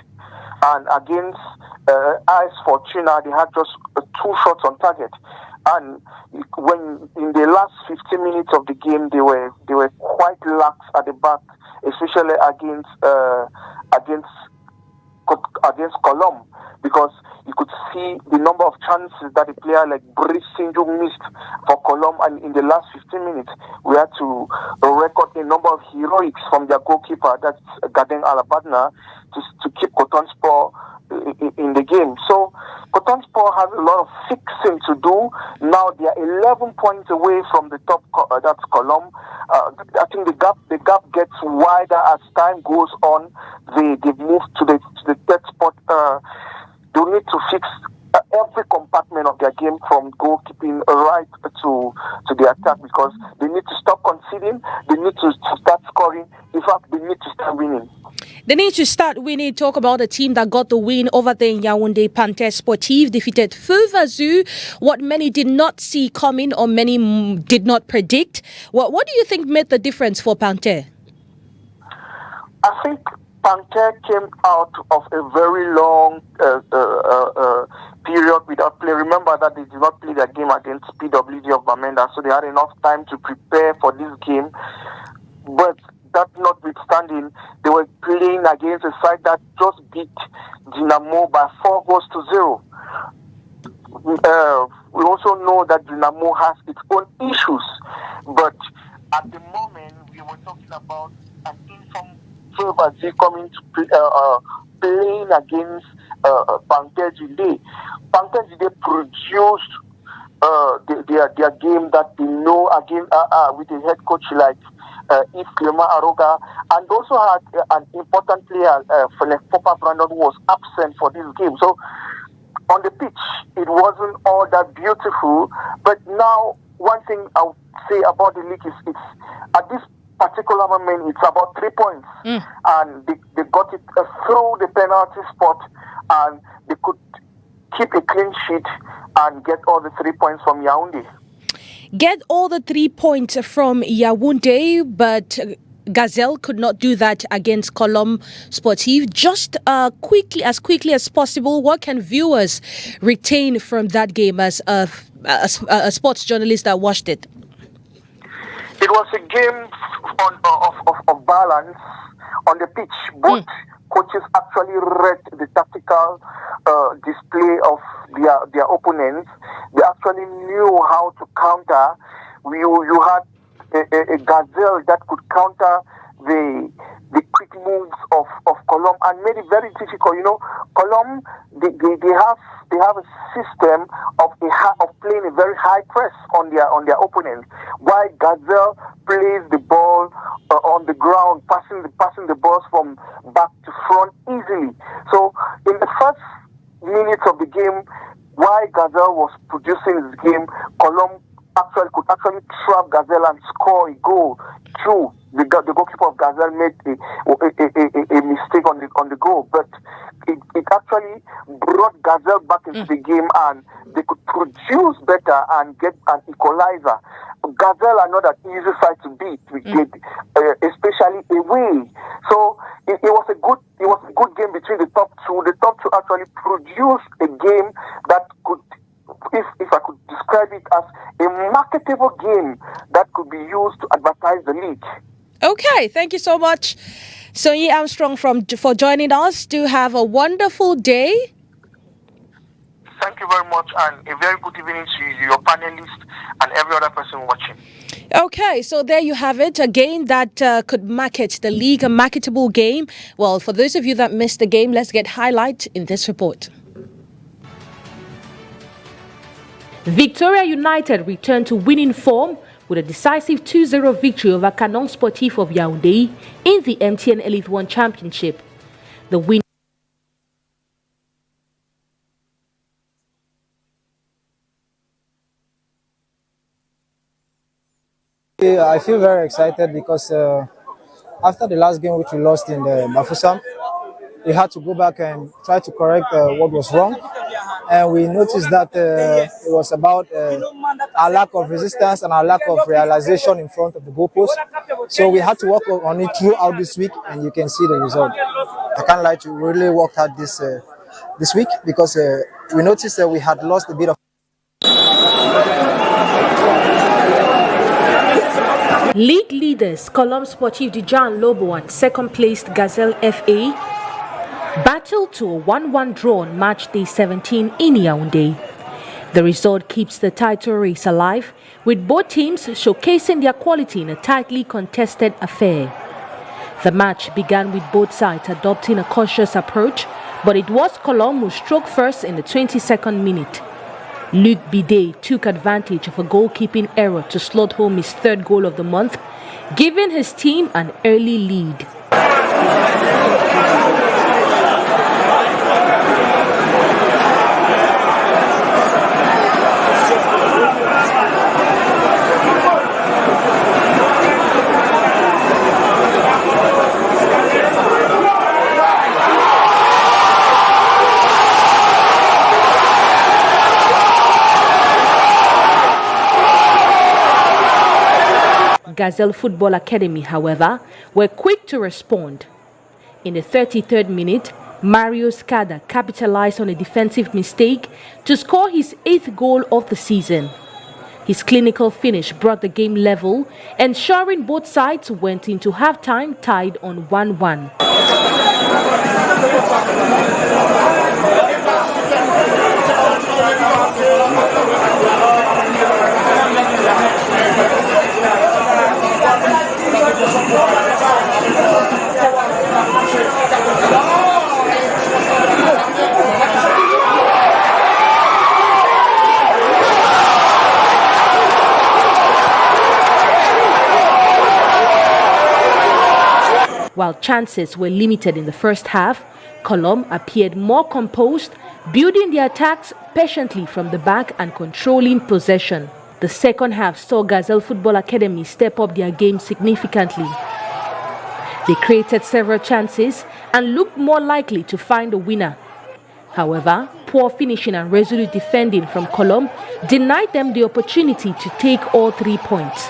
Speaker 7: And against AS Fortuna, they had just 2 shots on target. And when in the last 15 minutes of the game, they were quite lax at the back, especially against Colombe, because you could see the number of chances that a player like Brice Sinjo missed for Colombe, and in the last 15 minutes, we had to record a number of heroics from their goalkeeper, that's Gaden Alabadna, to keep Cotton Sport in the game. So Cotton Sport has a lot of fixing to do. Now they are 11 points away from the top, that's Colombe. I think the gap gets wider as time goes on. They've moved to the 3rd spot. They need to fix every compartment of their game, from goalkeeping right to the attack, because they need to stop conceding, they need to start scoring, in fact, they need to start winning.
Speaker 1: They need to start winning. Talk about a team that got the win over there in Yaoundé. Panthère Sportive defeated Feu Vazou, what many did not see coming or many did not predict. What do you think made the difference for Panthère?
Speaker 7: I think Panthère came out of a very long period without play. Remember that they did not play their game against PWD of Bamenda, so they had enough time to prepare for this game. But that notwithstanding, they were playing against a side that just beat Dynamo by 4-0. We also know that Dynamo has its own issues, but at the moment we were talking about an informed Vazou coming to playing against Panthère Jide. Panthère Jide produced their game that they know again with a head coach like Yves Clément Aroga, and also had an important player, Papa Brandon, who was absent for this game. So on the pitch, it wasn't all that beautiful. But now, one thing I would say about the league is it's at this particular moment, it's about 3 points. And they got it through the penalty spot, and they could keep a clean sheet and get all the 3 points from Yaoundé.
Speaker 1: Get all the 3 points from Yaoundé, but Gazelle could not do that against Colombe Sportive. Just quickly as possible, what can viewers retain from that game as a sports journalist that watched it?
Speaker 7: It was a game of balance on the pitch. Both coaches actually read the tactical display of their opponents. They actually knew how to counter. You had a Gazelle that could counter the quick moves of Colombe and made it very difficult. You know, Colombe they have a system of playing a very high press on their opponents, while Gazelle plays the ball on the ground, passing the balls from back to front easily. So in the first minutes of the game, while Gazelle was producing his game, Colombe could actually trap Gazelle and score a goal through. The goalkeeper of Gazelle made a mistake on the goal, but it actually brought Gazelle back into the game, and they could produce better and get an equalizer. Gazelle are not an easy side to beat, especially away. So it was a good game between the top two. The top two actually produced a game that could, if I could describe it as a marketable game that could be used to advertise the league.
Speaker 1: Okay, thank you so much, Sonyi Armstrong, for joining us. Do have a wonderful day.
Speaker 7: Thank you very much, and a very good evening to you, your panelists, and every other person watching.
Speaker 1: Okay, so there you have it. Again, that could market the league, a marketable game. Well, for those of you that missed the game, let's get highlight in this report.
Speaker 6: Victoria United returned to winning form with a decisive 2-0 victory over Canon Sportif of Yaoundé in the MTN Elite 1 Championship. The win
Speaker 8: I feel very excited because after the last game which we lost in the Bafoussam, we had to go back and try to correct what was wrong. And we noticed that it was about our lack of resistance and our lack of realization in front of the goalpost. So we had to work on it throughout this week, and you can see the result. I can't lie to you, we really worked hard this week because we noticed that we had lost a bit of.
Speaker 6: League leaders Colombe Sportif Dijan Lobo and second-placed Gazelle FA battled to a 1-1 draw on match day 17 in Yaoundé. The result keeps the title race alive, with both teams showcasing their quality in a tightly contested affair. The match began with both sides adopting a cautious approach, but it was Colombe who struck first in the 22nd minute. Luc Bidet took advantage of a goalkeeping error to slot home his third goal of the month, giving his team an early lead. Gazelle Football Academy, however, were quick to respond. In the 33rd minute, Mario Scada capitalized on a defensive mistake to score his 8th goal of the season. His clinical finish brought the game level, ensuring both sides went into halftime tied on 1-1. While chances were limited in the first half, Colomb appeared more composed, building their attacks patiently from the back and controlling possession. The second half saw Gazelle Football Academy step up their game significantly. They created several chances and looked more likely to find a winner. However, poor finishing and resolute defending from Colomb denied them the opportunity to take all 3 points.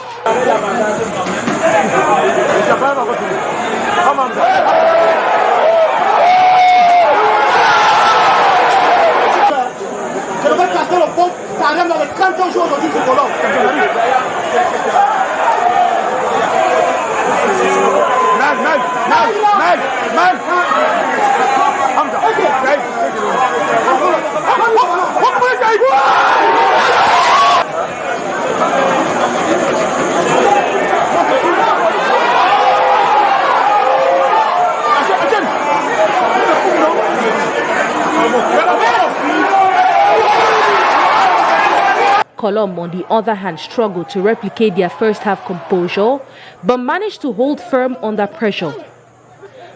Speaker 6: Colomb, on the other hand, struggled to replicate their first half composure, but managed to hold firm under pressure.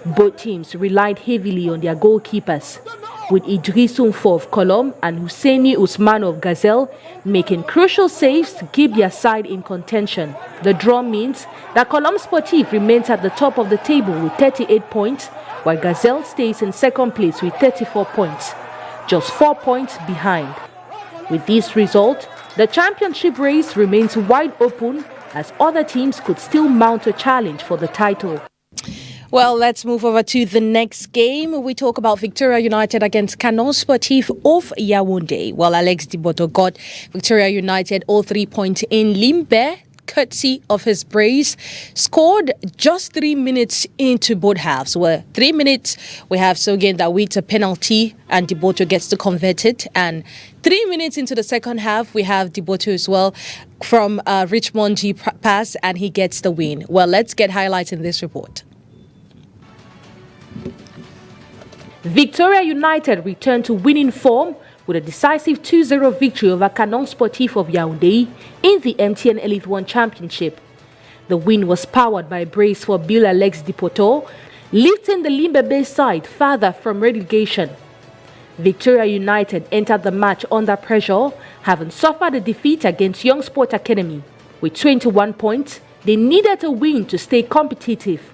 Speaker 6: Both teams relied heavily on their goalkeepers, with Idriss Umfo of Colomb and Husseini Usman of Gazelle making crucial saves to keep their side in contention. The draw means that Colomb Sportif remains at the top of the table with 38 points, while Gazelle stays in second place with 34 points, just 4 points behind. With this result, the championship race remains wide open as other teams could still mount a challenge for the title.
Speaker 1: Well, let's move over to the next game. We talk about Victoria United against Canon Sportif of Yaoundé. Well, Alex Diboto got Victoria United all 3 points in Limbe, courtesy of his brace, scored just 3 minutes into both halves. Well, 3 minutes, we have Sogen that with a penalty and Diboto gets to convert it. And 3 minutes into the second half, we have Diboto as well from Richmond G pass and he gets the win. Well, let's get highlights in this report.
Speaker 6: Victoria United returned to winning form with a decisive 2-0 victory over Canon Sportif of Yaoundé in the MTN Elite 1 Championship. The win was powered by a brace for Bill Alex Dipoto, lifting the Limbe-based side further from relegation. Victoria United entered the match under pressure, having suffered a defeat against Young Sport Academy. With 21 points, they needed a win to stay competitive.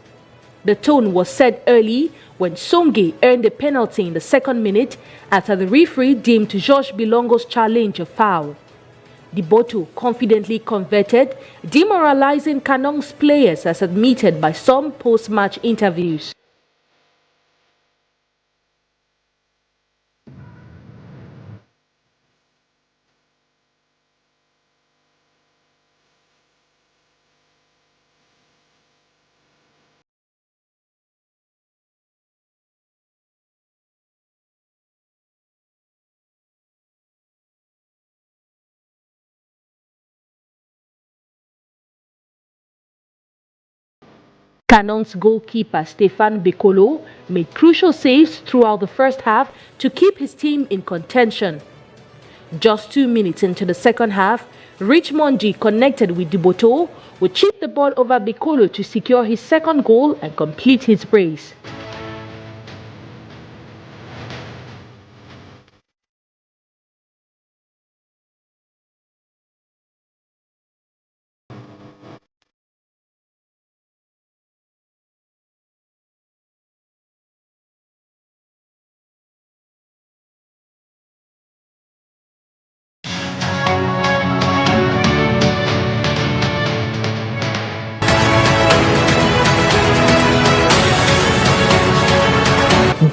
Speaker 6: The tone was set early when Songe earned a penalty in the second minute after the referee deemed Georges Bilongo's challenge a foul. Diboto confidently converted, demoralizing Canon's players as admitted by some post-match interviews. Canon's goalkeeper Stéphane Bekolo made crucial saves throughout the first half to keep his team in contention. Just 2 minutes into the second half, Richmond G connected with Diboto, who chipped the ball over Bekolo to secure his second goal and complete his brace.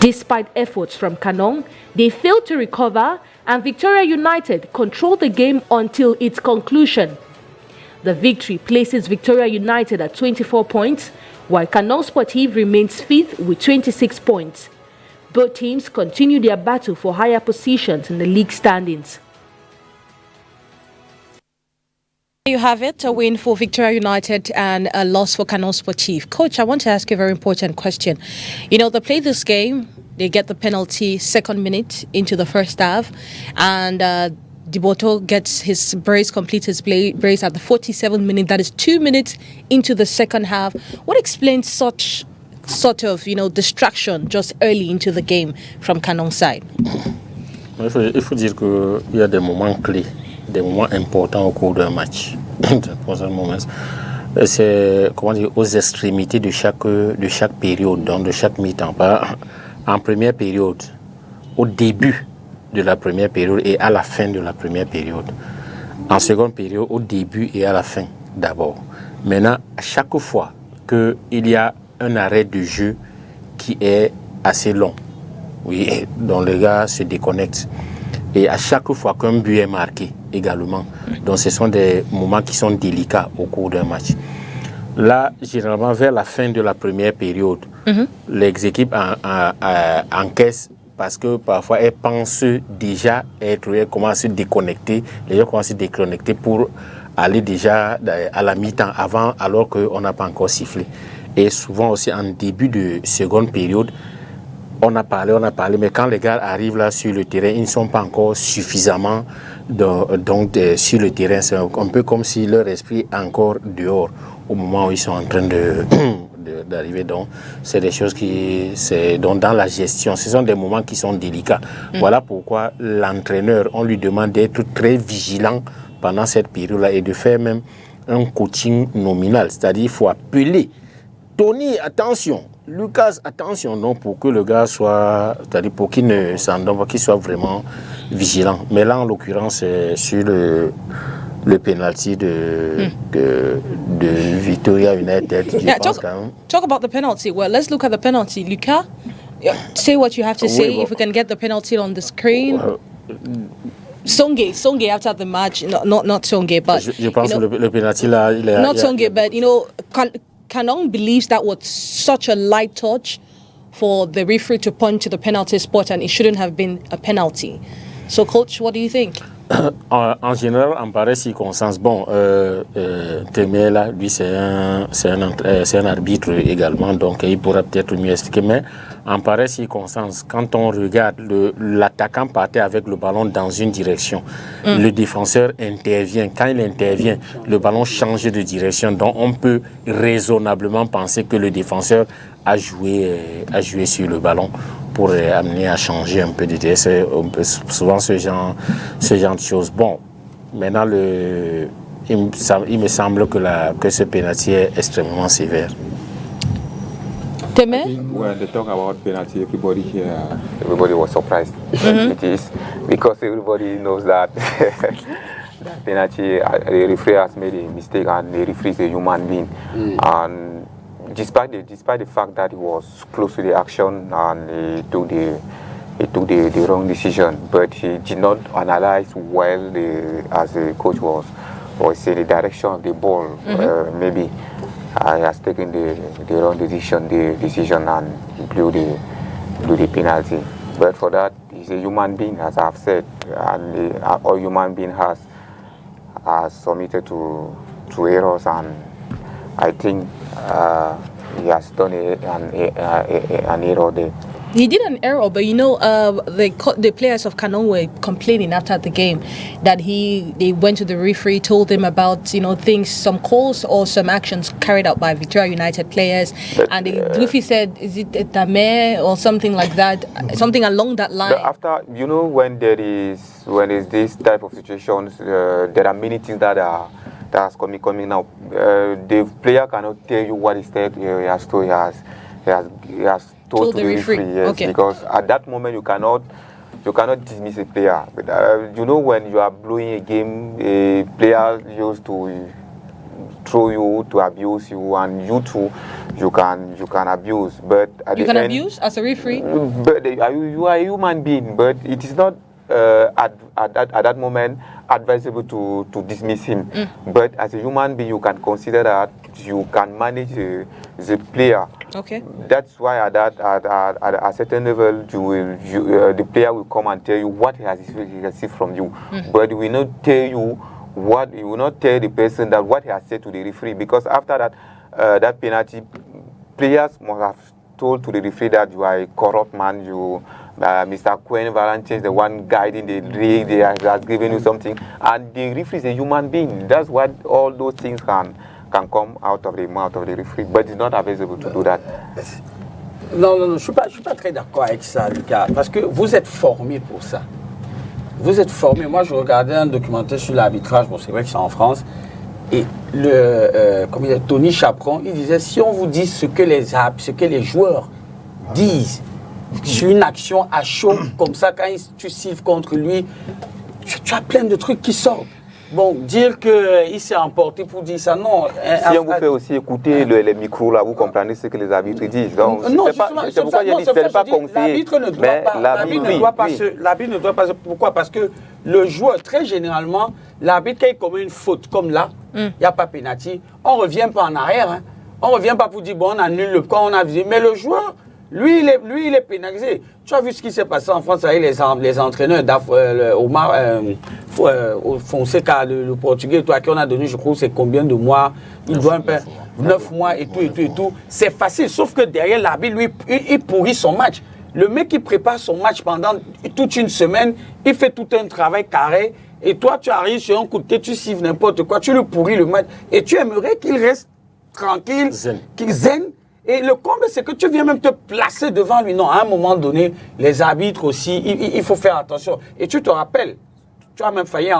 Speaker 6: Despite efforts from Kanong, they failed to recover and Victoria United controlled the game until its conclusion. The victory places Victoria United at 24 points, while Kanong Sportive remains fifth with 26 points. Both teams continue their battle for higher positions in the league standings.
Speaker 1: You have it, a win for Victoria United and a loss for Kanong Sportif. Coach, I want to ask you a very important question. You know, they play this game, they get the penalty second minute into the first half, and Diboto gets his brace, completes his brace at the 47th minute. That is 2 minutes into the second half. What explains such sort of, distraction just early into the game from Kanong's side?
Speaker 2: Il faut dire qu'il y a des moments clés, des moments importants au cours d'un match. C'est aux extrémités de chaque période, donc de chaque mi-temps. En première période, au début de la première période et à la fin de la première période. En seconde période, au début et à la fin d'abord. Maintenant, à chaque fois qu'il y a un arrêt de jeu qui est assez long, oui, dont les gars se déconnectent. Et à chaque fois qu'un but est marqué également. Donc ce sont des moments qui sont délicats au cours d'un match. Là, généralement, vers la fin de la première période, les équipes encaissent parce que parfois elles pensent déjà elles commencent à se déconnecter. Les gens commencent à se déconnecter pour aller déjà à la mi-temps avant, alors qu'on n'a pas encore sifflé. Et souvent aussi en début de seconde période, on a parlé, mais quand les gars arrivent là sur le terrain, ils ne sont pas encore suffisamment sur le terrain. C'est un peu comme si leur esprit est encore dehors au moment où ils sont en train d'arriver. Donc, c'est des choses donc dans la gestion, ce sont des moments qui sont délicats. Voilà pourquoi l'entraîneur, on lui demande d'être très vigilant pendant cette période-là et de faire même un coaching nominal. C'est-à-dire qu'il faut appeler Tony, attention. Lucas, attention, non, pour que le gars soit, c'est-à-dire pour qu'il ne s'en donne pas, qu'il soit vraiment vigilant. Mais là, en l'occurrence, c'est sur le penalty de Victoria United.
Speaker 1: Talk about the penalty. Well, let's look at the penalty. Lucas, say what you have to say. If we can get the penalty on the screen. Songe after the match, not Songe, but
Speaker 2: je pense que le penalty là,
Speaker 1: not Songe, but Kanong believes that was such a light touch for the referee to point to the penalty spot and it shouldn't have been a penalty. So, coach, what do you think?
Speaker 2: En général, en pareille circonstance, bon, Temela, lui, c'est un arbitre également, donc il pourra peut-être mieux expliquer. Mais en pareille circonstance, quand on regarde l'attaquant partait avec le ballon dans une direction, le défenseur intervient. Quand il intervient, le ballon change de direction. Donc, on peut raisonnablement penser que le défenseur a joué sur le ballon pour amener à changer un peu de direction. Souvent ce genre de choses. Bon, maintenant, il me semble que ce penalty est extrêmement sévère.
Speaker 3: When they talk about penalty, everybody was surprised. It is because everybody knows that that penalty, the referee has made a mistake and the referee is a human being. And despite the fact that he was close to the action and he took the wrong decision, but he did not analyze well as the coach was saying the direction of the ball. Maybe he has taken the wrong decision and blew the penalty. But for that, he's a human being, as I've said, and all human being has submitted to errors, and I think he has done an error there.
Speaker 1: He did an error, but the players of Kanong were complaining after the game that they went to the referee, told him about things, some calls or some actions carried out by Victoria United players, and the referee said, "Is it a dame or something like that, something along that line?"
Speaker 3: After when is this type of situations, there are many things that's coming now. The player cannot tell you what he said. He has told to the referee, yes, okay. Because at that moment you cannot dismiss a player. But, when you are blowing a game, a player used to throw you, to abuse you, and you too, you can abuse. But at
Speaker 1: you
Speaker 3: the
Speaker 1: can
Speaker 3: end,
Speaker 1: abuse as a referee.
Speaker 3: But you are a human being, but it is not at that moment advisable to dismiss him. But as a human being, you can consider that you can manage the player.
Speaker 1: Okay.
Speaker 3: That's why at a certain level, the player will come and tell you what he has received from you. But he will not tell you he will not tell the person that what he has said to the referee, because after that, that penalty, players must have told to the referee that you are a corrupt man, Mr. Quinn Valentine is the one guiding the league, they has given you something, and the referee is a human being. That's why all those things can come out of the mouth of the referee, but it's not available to do that.
Speaker 5: Non, je ne suis pas très d'accord avec ça, Lucas, parce que vous êtes formé pour ça. Vous êtes formé. Moi, je regardais un documentaire sur l'arbitrage, bon, c'est vrai que c'est en France, et Tony Chaperon, il disait, si on vous dit ce que les joueurs disent sur une action à chaud, comme ça, quand tu siffles contre lui, tu as plein de trucs qui sortent. Bon, dire qu'il s'est emporté pour dire ça, non.
Speaker 3: Si on vous fait aussi écouter les micros, là, vous comprenez ce que les arbitres disent. Donc,
Speaker 5: non,
Speaker 3: c'est pourquoi je dis que ce n'est pas conseillé.
Speaker 5: L'arbitre ne doit pas Pourquoi? Parce que le joueur, très généralement, l'arbitre, quand il commet une faute comme là, il n'y a pas pénalty, on ne revient pas en arrière. Hein. On ne revient pas pour dire, bon, on annule le camp, on a visé. Mais le joueur, lui, il est pénalisé. Tu as vu ce qui s'est passé en France avec les entraîneurs Omar Fonseca, le Portugais, toi, qui on a donné, je crois, c'est combien de mois? Il doit un peu 9 mois et tout. C'est facile, sauf que derrière l'arbitre, lui, il pourrit son match. Le mec qui prépare son match pendant toute une semaine, il fait tout un travail carré. Et toi, tu arrives sur un coup de tête, tu siffles n'importe quoi, tu lui pourris le match. Et tu aimerais qu'il reste tranquille, qu'il zen. Et le comble, c'est que tu viens même te placer devant lui. Non, à un moment donné, les arbitres aussi, il faut faire attention. Et tu te rappelles, tu as même failli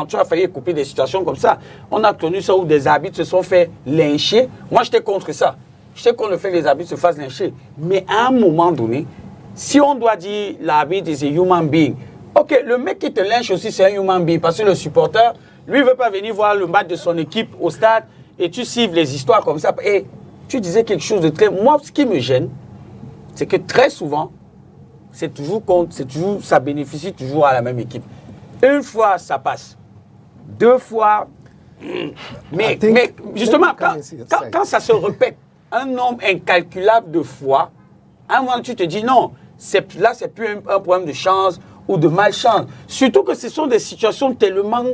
Speaker 5: couper des situations comme ça. On a connu ça où des arbitres se sont fait lyncher. Moi, j'étais contre ça. J'étais contre le fait que les arbitres se fassent lyncher. Mais à un moment donné, si on doit dire l'arbitre est un human being, ok, le mec qui te lynche aussi, c'est un human being. Parce que le supporter, lui, ne veut pas venir voir le match de son équipe au stade et tu suives les histoires comme ça. Et tu disais quelque chose de très... Moi, ce qui me gêne, c'est que très souvent, ça bénéficie toujours à la même équipe. Une fois, ça passe. 2 fois... Mais justement, quand ça se répète un nombre incalculable de fois, à un moment, tu te dis non, là, c'est plus un problème de chance ou de malchance. Surtout que ce sont des situations tellement...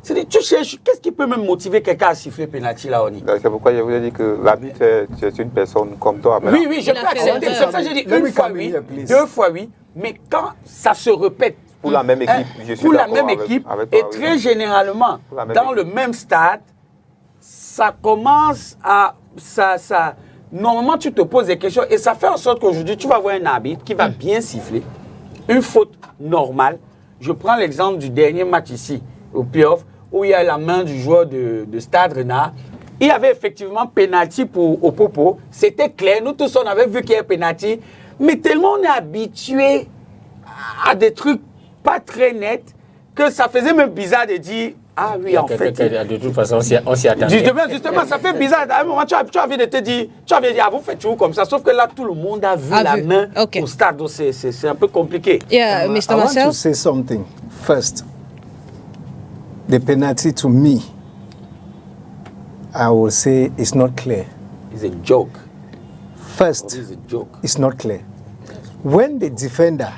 Speaker 5: Tu cherches, qu'est-ce qui peut même motiver quelqu'un à siffler penalty là, ONI?
Speaker 3: C'est pourquoi je vous ai dit que l'arbitre, c'est une personne comme toi.
Speaker 5: Oui, je peux accepter. C'est pour ça que j'ai dit 1 fois oui, 2 fois oui, mais quand ça se répète,
Speaker 3: pour la même équipe, je suis
Speaker 5: pour la même équipe, et très généralement, dans le même stade, ça commence à... Normalement, tu te poses des questions et ça fait en sorte qu'aujourd'hui, tu vas voir un arbitre qui va bien siffler, une faute normale. Je prends l'exemple du dernier match ici, au playoff, où il y a la main du joueur de Stade Renard. Il y avait effectivement pénalty au Popo. C'était clair. Nous tous, on avait vu qu'il y avait pénalty. Mais tellement on est habitué à des trucs pas très nets que ça faisait même bizarre de dire ah oui, en fait.
Speaker 2: De toute façon, on s'y attendait.
Speaker 5: Justement, ça fait bizarre. À un moment, tu as envie de te dire, ah, vous faites toujours comme ça. Sauf que là, tout le monde a vu la main au stade. Donc, c'est un peu compliqué.
Speaker 1: Yeah, Mr. Marcel?
Speaker 4: I want to say something. First, the penalty to me, I will say it's not clear.
Speaker 5: It's a joke.
Speaker 4: First, it's not clear. When the defender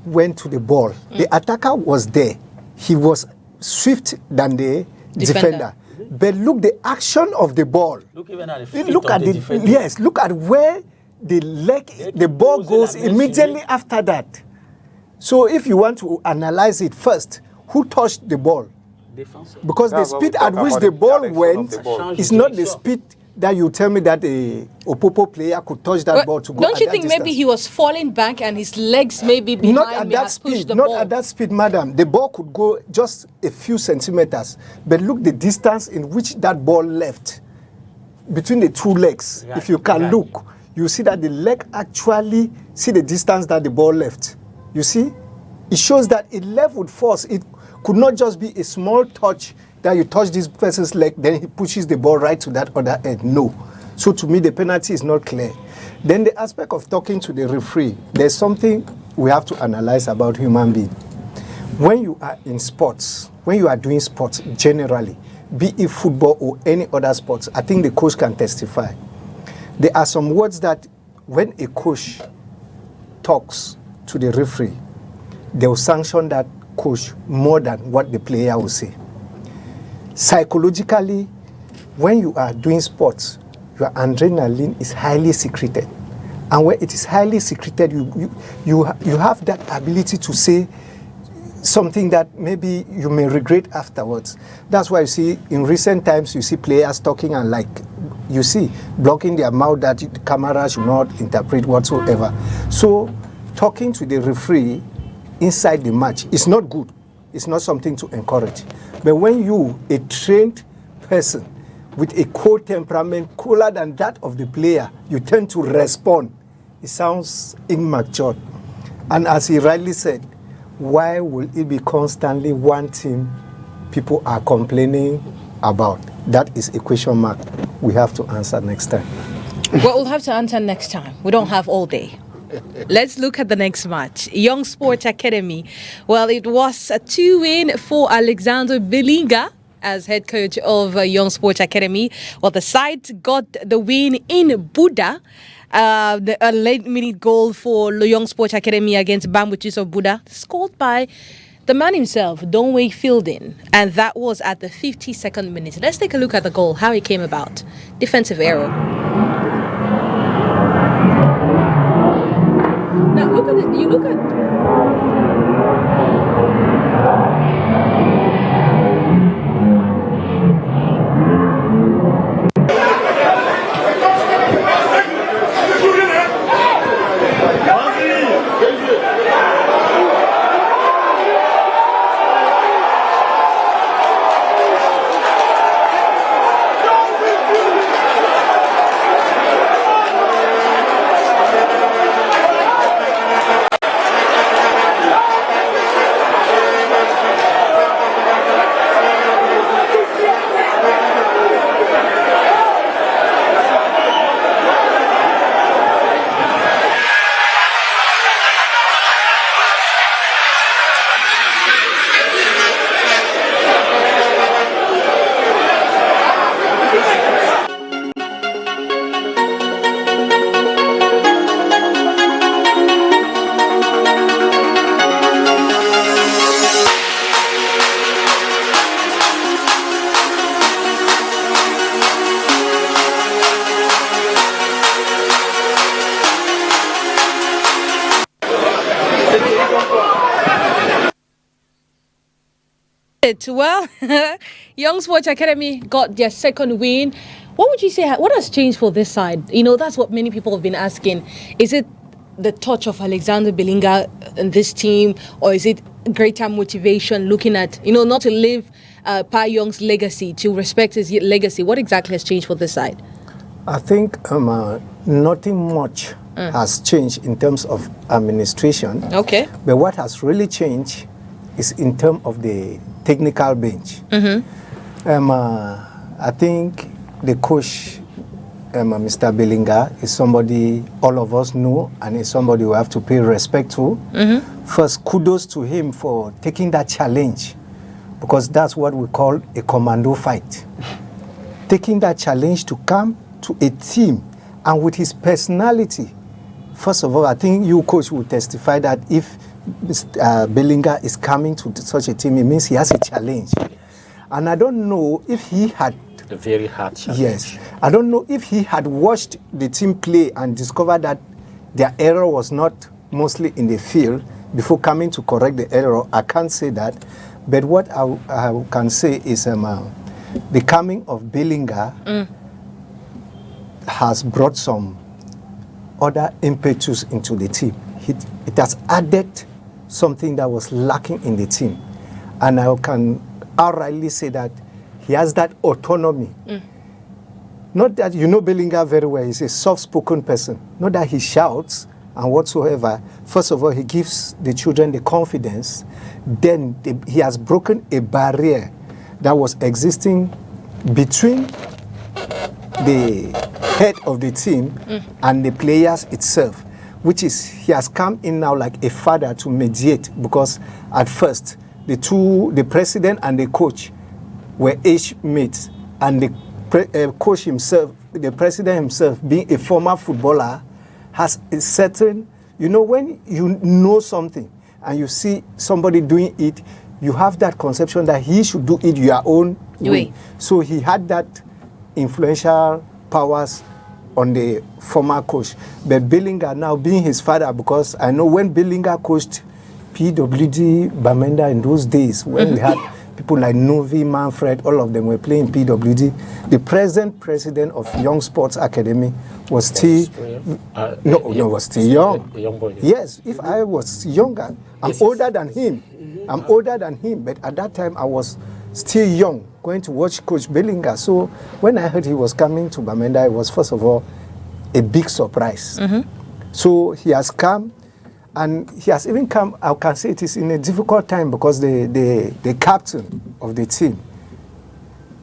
Speaker 4: went to the ball, the attacker was there. He was swift than the defender. But look the action of the ball.
Speaker 5: Look even at the feet
Speaker 4: look
Speaker 5: of
Speaker 4: at
Speaker 5: the defender.
Speaker 4: Yes, look at where the ball goes immediately after that. So if you want to analyze it first, who touched the ball? Because the speed at which the ball went is not the speed that you tell me that a Opopo player could touch that ball to go.
Speaker 1: Don't you think maybe he was falling back and his legs maybe behind
Speaker 4: not at that speed, not at that speed, madam. The ball could go just a few centimeters, but look the distance in which that ball left between the two legs. Right. If you can look, you see that the leg actually see the distance that the ball left. You see? It shows that it left with force. It could not just be a small touch that you touch this person's leg, then he pushes the ball right to that other end. No. So to me, the penalty is not clear. Then the aspect of talking to the referee, there's something we have to analyze about human being. When you are in sports, when you are doing sports generally, be it football or any other sports, I think the coach can testify. There are some words that when a coach talks to the referee, they will sanction that coach more than what the player will say. Psychologically, when you are doing sports, your adrenaline is highly secreted. And when it is highly secreted, you have that ability to say something that maybe you may regret afterwards. That's why you see in recent times, you see players talking and you see blocking their mouth that the camera should not interpret whatsoever. So talking to the referee inside the match is not good. It's not something to encourage. But when you, a trained person with a cold temperament, cooler than that of the player, you tend to respond. It sounds immature. And as he rightly said, why will it be constantly one team people are complaining about? That is a question mark we have to answer next time.
Speaker 1: Well, we'll have to answer next time. We don't have all day. Let's look at the next match. Young Sports Academy. Well, it was a 2-win for Alexander Belinga as head coach of Young Sports Academy. Well, the side got the win in Buddha. A late-minute goal for Young Sports Academy against Bambutis of Buddha, scored by the man himself, Donway Fielding, and that was at the 52nd minute. Let's take a look at the goal, how it came about. Defensive error. Now, look at it. You look at... Well, Young Sports Academy got their second win. What would you say, what has changed for this side? You know, that's what many people have been asking. Is it the touch of Alexander Belinga in this team, or is it greater motivation looking at, you know, not to live Pa Young's legacy, to respect his legacy? What exactly has changed for this side?
Speaker 4: I think nothing much has changed in terms of administration.
Speaker 1: Okay.
Speaker 4: But what has really changed is in terms of the technical bench. I think the coach, Mr. Belinga, is somebody all of us know, and is somebody we have to pay respect to. First, kudos to him for taking that challenge, because that's what we call a commando fight. Taking that challenge to come to a team, and with his personality. First of all, I think you, coach, will testify that if Mr. Belinga is coming to such a team, it means he has a challenge. And I don't know if he had...
Speaker 2: A very hard challenge.
Speaker 4: Yes. I don't know if he had watched the team play and discovered that their error was not mostly in the field before coming to correct the error. I can't say that. But what I can say is the coming of Belinga has brought some other impetus into the team. It has added something that was lacking in the team. And I can outrightly say that he has that autonomy. Not that, you know Belinga very well, he's a soft-spoken person. Not that he shouts, and whatsoever. First of all, he gives the children the confidence. Then he has broken a barrier that was existing between the head of the team and the players itself, which is he has come in now like a father to mediate, because at first the president and the coach were age mates, and the coach himself, the president himself, being a former footballer, has a certain, when you know something and you see somebody doing it, you have that conception that he should do it your own way. So he had that influential powers on the former coach. But Bellinger now being his father, because I know when Bellinger coached PWD Bamenda in those days, when we had people like Novi, Manfred, all of them were playing PWD. The present president of Young Sports Academy was still was still young.
Speaker 2: A young boy.
Speaker 4: Yes, if I was younger, I'm older than him. I'm older than him, but at that time I was still young, going to watch Coach Bellinger. So when I heard he was coming to Bamenda, it was first of all a big surprise. So he has come. And he has even come, I can say it is in a difficult time, because the captain of the team,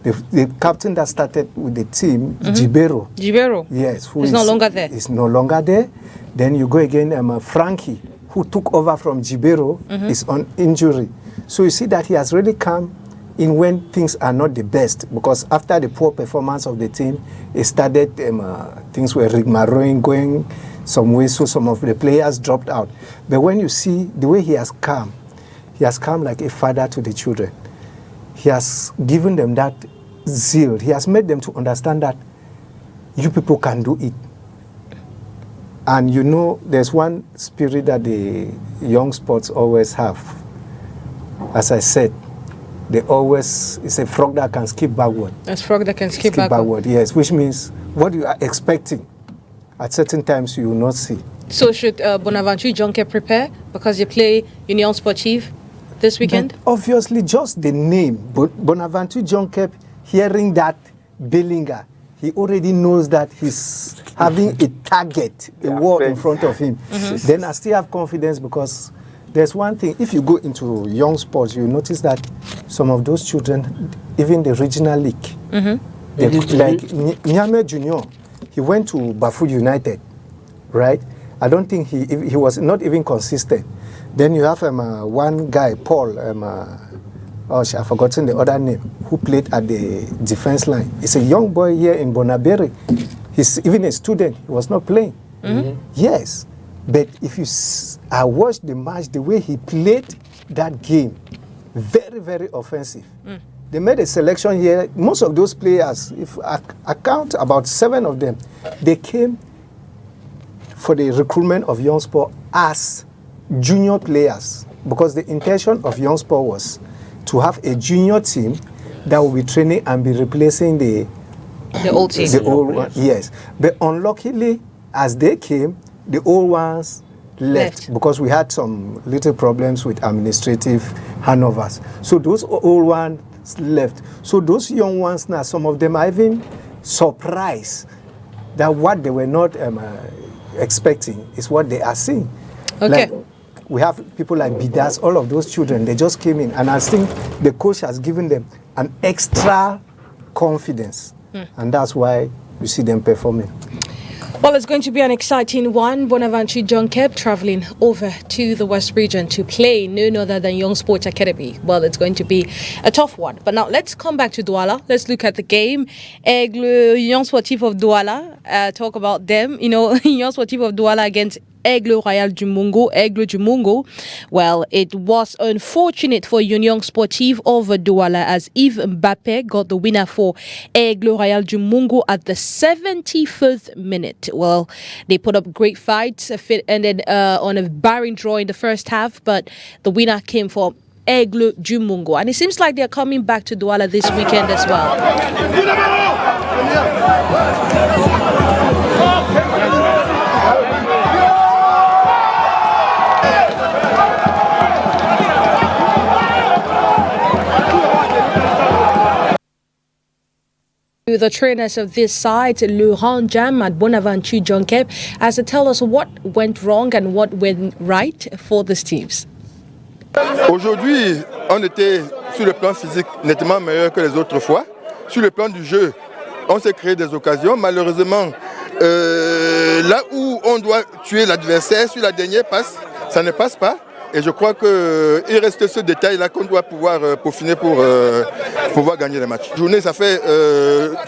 Speaker 4: the captain that started with the team, Jibero. Yes. Who is no longer there. Is no longer there. Then you go again, Frankie, who took over from Jibero, is on injury. So you see that he has really come in when things are not the best, because after the poor performance of the team, it started, things were rigmaroling, going some way, so some of the players dropped out. But when you see the way he has come like a father to the children. He has given them that zeal. He has made them to understand that you people can do it. And there's one spirit that the young sports always have. As I said, it's a frog that can skip backward. A frog that can skip backward. Yes, which means what you are expecting at certain times you will not see. So should Bonaventure Jonke prepare, because you play Union Sportive this weekend? But obviously, just the name, Bonaventure Jonke, hearing that Bellinger, he already knows that he's having a target, a wall in front of him. Then I still have confidence, because there's one thing, if you go into young sports, you notice that some of those children, even the regional league, like Nyame Junior, he went to Bafu United, right? I don't think he was not even consistent. Then you have one guy, Paul, I've forgotten the other name, who played at the defense line. He's a young boy here in Bonaberi. He's even a student. He was not playing. Yes. But if you watch the match, the way he played that game, very, very offensive. They made a selection here. Most of those players, if I count about 7 of them, they came for the recruitment of Young Sport as junior players, because the intention of Young Sport was to have a junior team that will be training and be replacing the old team. The old one, yes. But unluckily, as they came, the old ones left because we had some little problems with administrative handovers. So those old ones left. So those young ones now, some of them are even surprised that what they were not expecting is what they are seeing. Okay. Like, we have people like Bidas, all of those children, they just came in, and I think the coach has given them an extra confidence, and that's why you see them performing.
Speaker 1: Well, it's going to be an exciting one. Bonaventure Jonke traveling over to the West Region to play none other than Young Sports Academy. Well, it's going to be a tough one. But now let's come back to Douala. Let's look at the game. Aigle Union Sportif of Douala, talk about them. Union Sportif of Douala against Aigle Royal du Mungo, Aigle du Mungo. Well, it was unfortunate for Union Sportive of Douala as Yves Mbappe got the winner for Aigle Royal du Mungo at the 71st minute. Well, they put up great fights, ended on a barren draw in the first half, but the winner came for Aigle du Mungo. And it seems like they're coming back to Douala this weekend as well. to the trainers of this side, Laurent Jam and Bonaventure Jonkep, as to tell us what went wrong and what went right for these teams.
Speaker 9: Aujourd'hui, on était sur le plan physique nettement meilleur que les autres fois. Sur le plan du jeu, on s'est créé des occasions. Malheureusement, là où on doit tuer l'adversaire sur la dernière passe, ça ne passe pas. Et je crois qu'il reste ce détail-là qu'on doit pouvoir peaufiner pour pouvoir gagner le match. La journée, ça fait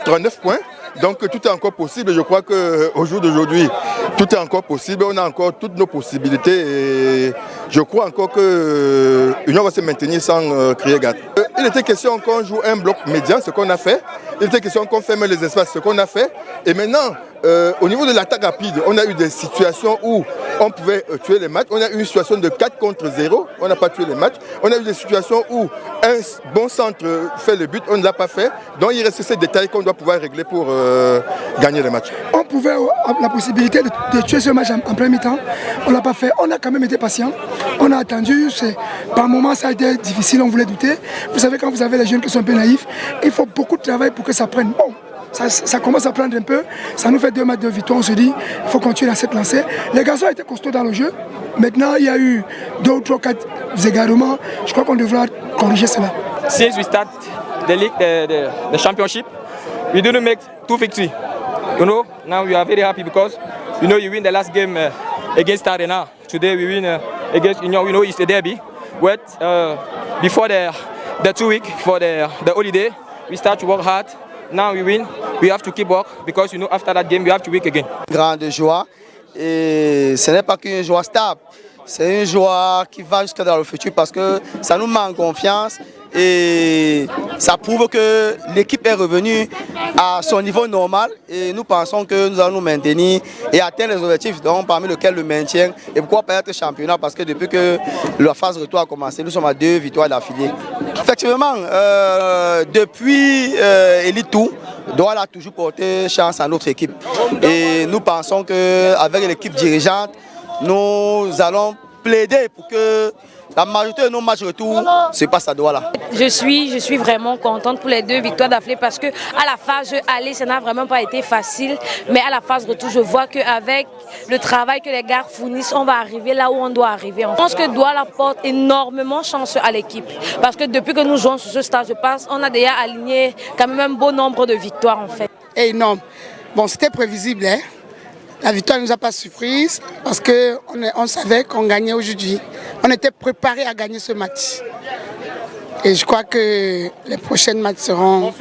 Speaker 9: 39 points. Donc tout est encore possible. Je crois qu'au jour d'aujourd'hui, tout est encore possible. On a encore toutes nos possibilités. Et je crois encore que l'Union va se maintenir sans crier gare. Il était question qu'on joue un bloc médian, ce qu'on a fait. Il était question qu'on ferme les espaces, ce qu'on a fait. Et maintenant, au niveau de l'attaque rapide, on a eu des situations où on pouvait tuer les matchs. On a eu une situation de 4 contre 0, on n'a pas tué les matchs. On a eu des situations où un bon centre fait le but, on ne l'a pas fait. Donc il reste ces détails qu'on doit pouvoir régler pour gagner le match.
Speaker 10: On pouvait avoir la possibilité de tuer ce match en plein mi-temps. On ne l'a pas fait. On a quand même été patient. On a attendu. Par moments, ça a été difficile, on voulait douter. Vous savez, quand vous avez les jeunes qui sont un peu naïfs, il faut beaucoup de travail pour que ça prenne. Bon, ça commence à prendre un peu. Ça nous fait 2 matchs de victoire. On se dit, il faut continuer à cette lancée. Les garçons étaient costauds dans le jeu. Maintenant, il y a eu 2 ou 3, 4 égarements. Je crois qu'on devra corriger cela.
Speaker 11: Since we start the league, the championship, we didn't make 2 victories. You know, now we are very happy because, you know, you win the last game against Arena. Today we win against Union. You know, it's a derby. But before the 2 weeks for the holiday, we start to work hard. Now we win. We have to keep work because, you know, after that game, we have to win again.
Speaker 12: Grande joie. Et ce n'est pas qu'une joie stable. C'est une joie qui va jusqu'à dans le futur parce que ça nous met en confiance et ça prouve que l'équipe est revenue à son niveau normal et nous pensons que nous allons nous maintenir et atteindre les objectifs, donc parmi lesquels le maintien et pourquoi pas être championnat parce que depuis que la phase retour a commencé, nous sommes à 2 victoires d'affilée. Effectivement, depuis Elite 2, Douala a toujours porté chance à notre équipe et nous pensons qu'avec l'équipe dirigeante, nous allons plaider pour que la majorité de nos matchs retour se passe à Douala.
Speaker 13: Je suis vraiment contente pour les 2 victoires d'affilée parce que à la phase aller, ça n'a vraiment pas été facile. Mais à la phase retour, je vois qu'avec le travail que les gars fournissent, on va arriver là où on doit arriver. Je pense que Douala porte énormément chance à l'équipe. Parce que depuis que nous jouons sur ce stade, je pense on a déjà aligné quand même un bon nombre de victoires en fait.
Speaker 10: Énorme. Bon, c'était prévisible, hein? La victoire ne nous a pas surprise parce qu'on savait qu'on gagnait aujourd'hui. On était préparé à gagner ce match. Et je crois que les prochains matchs seront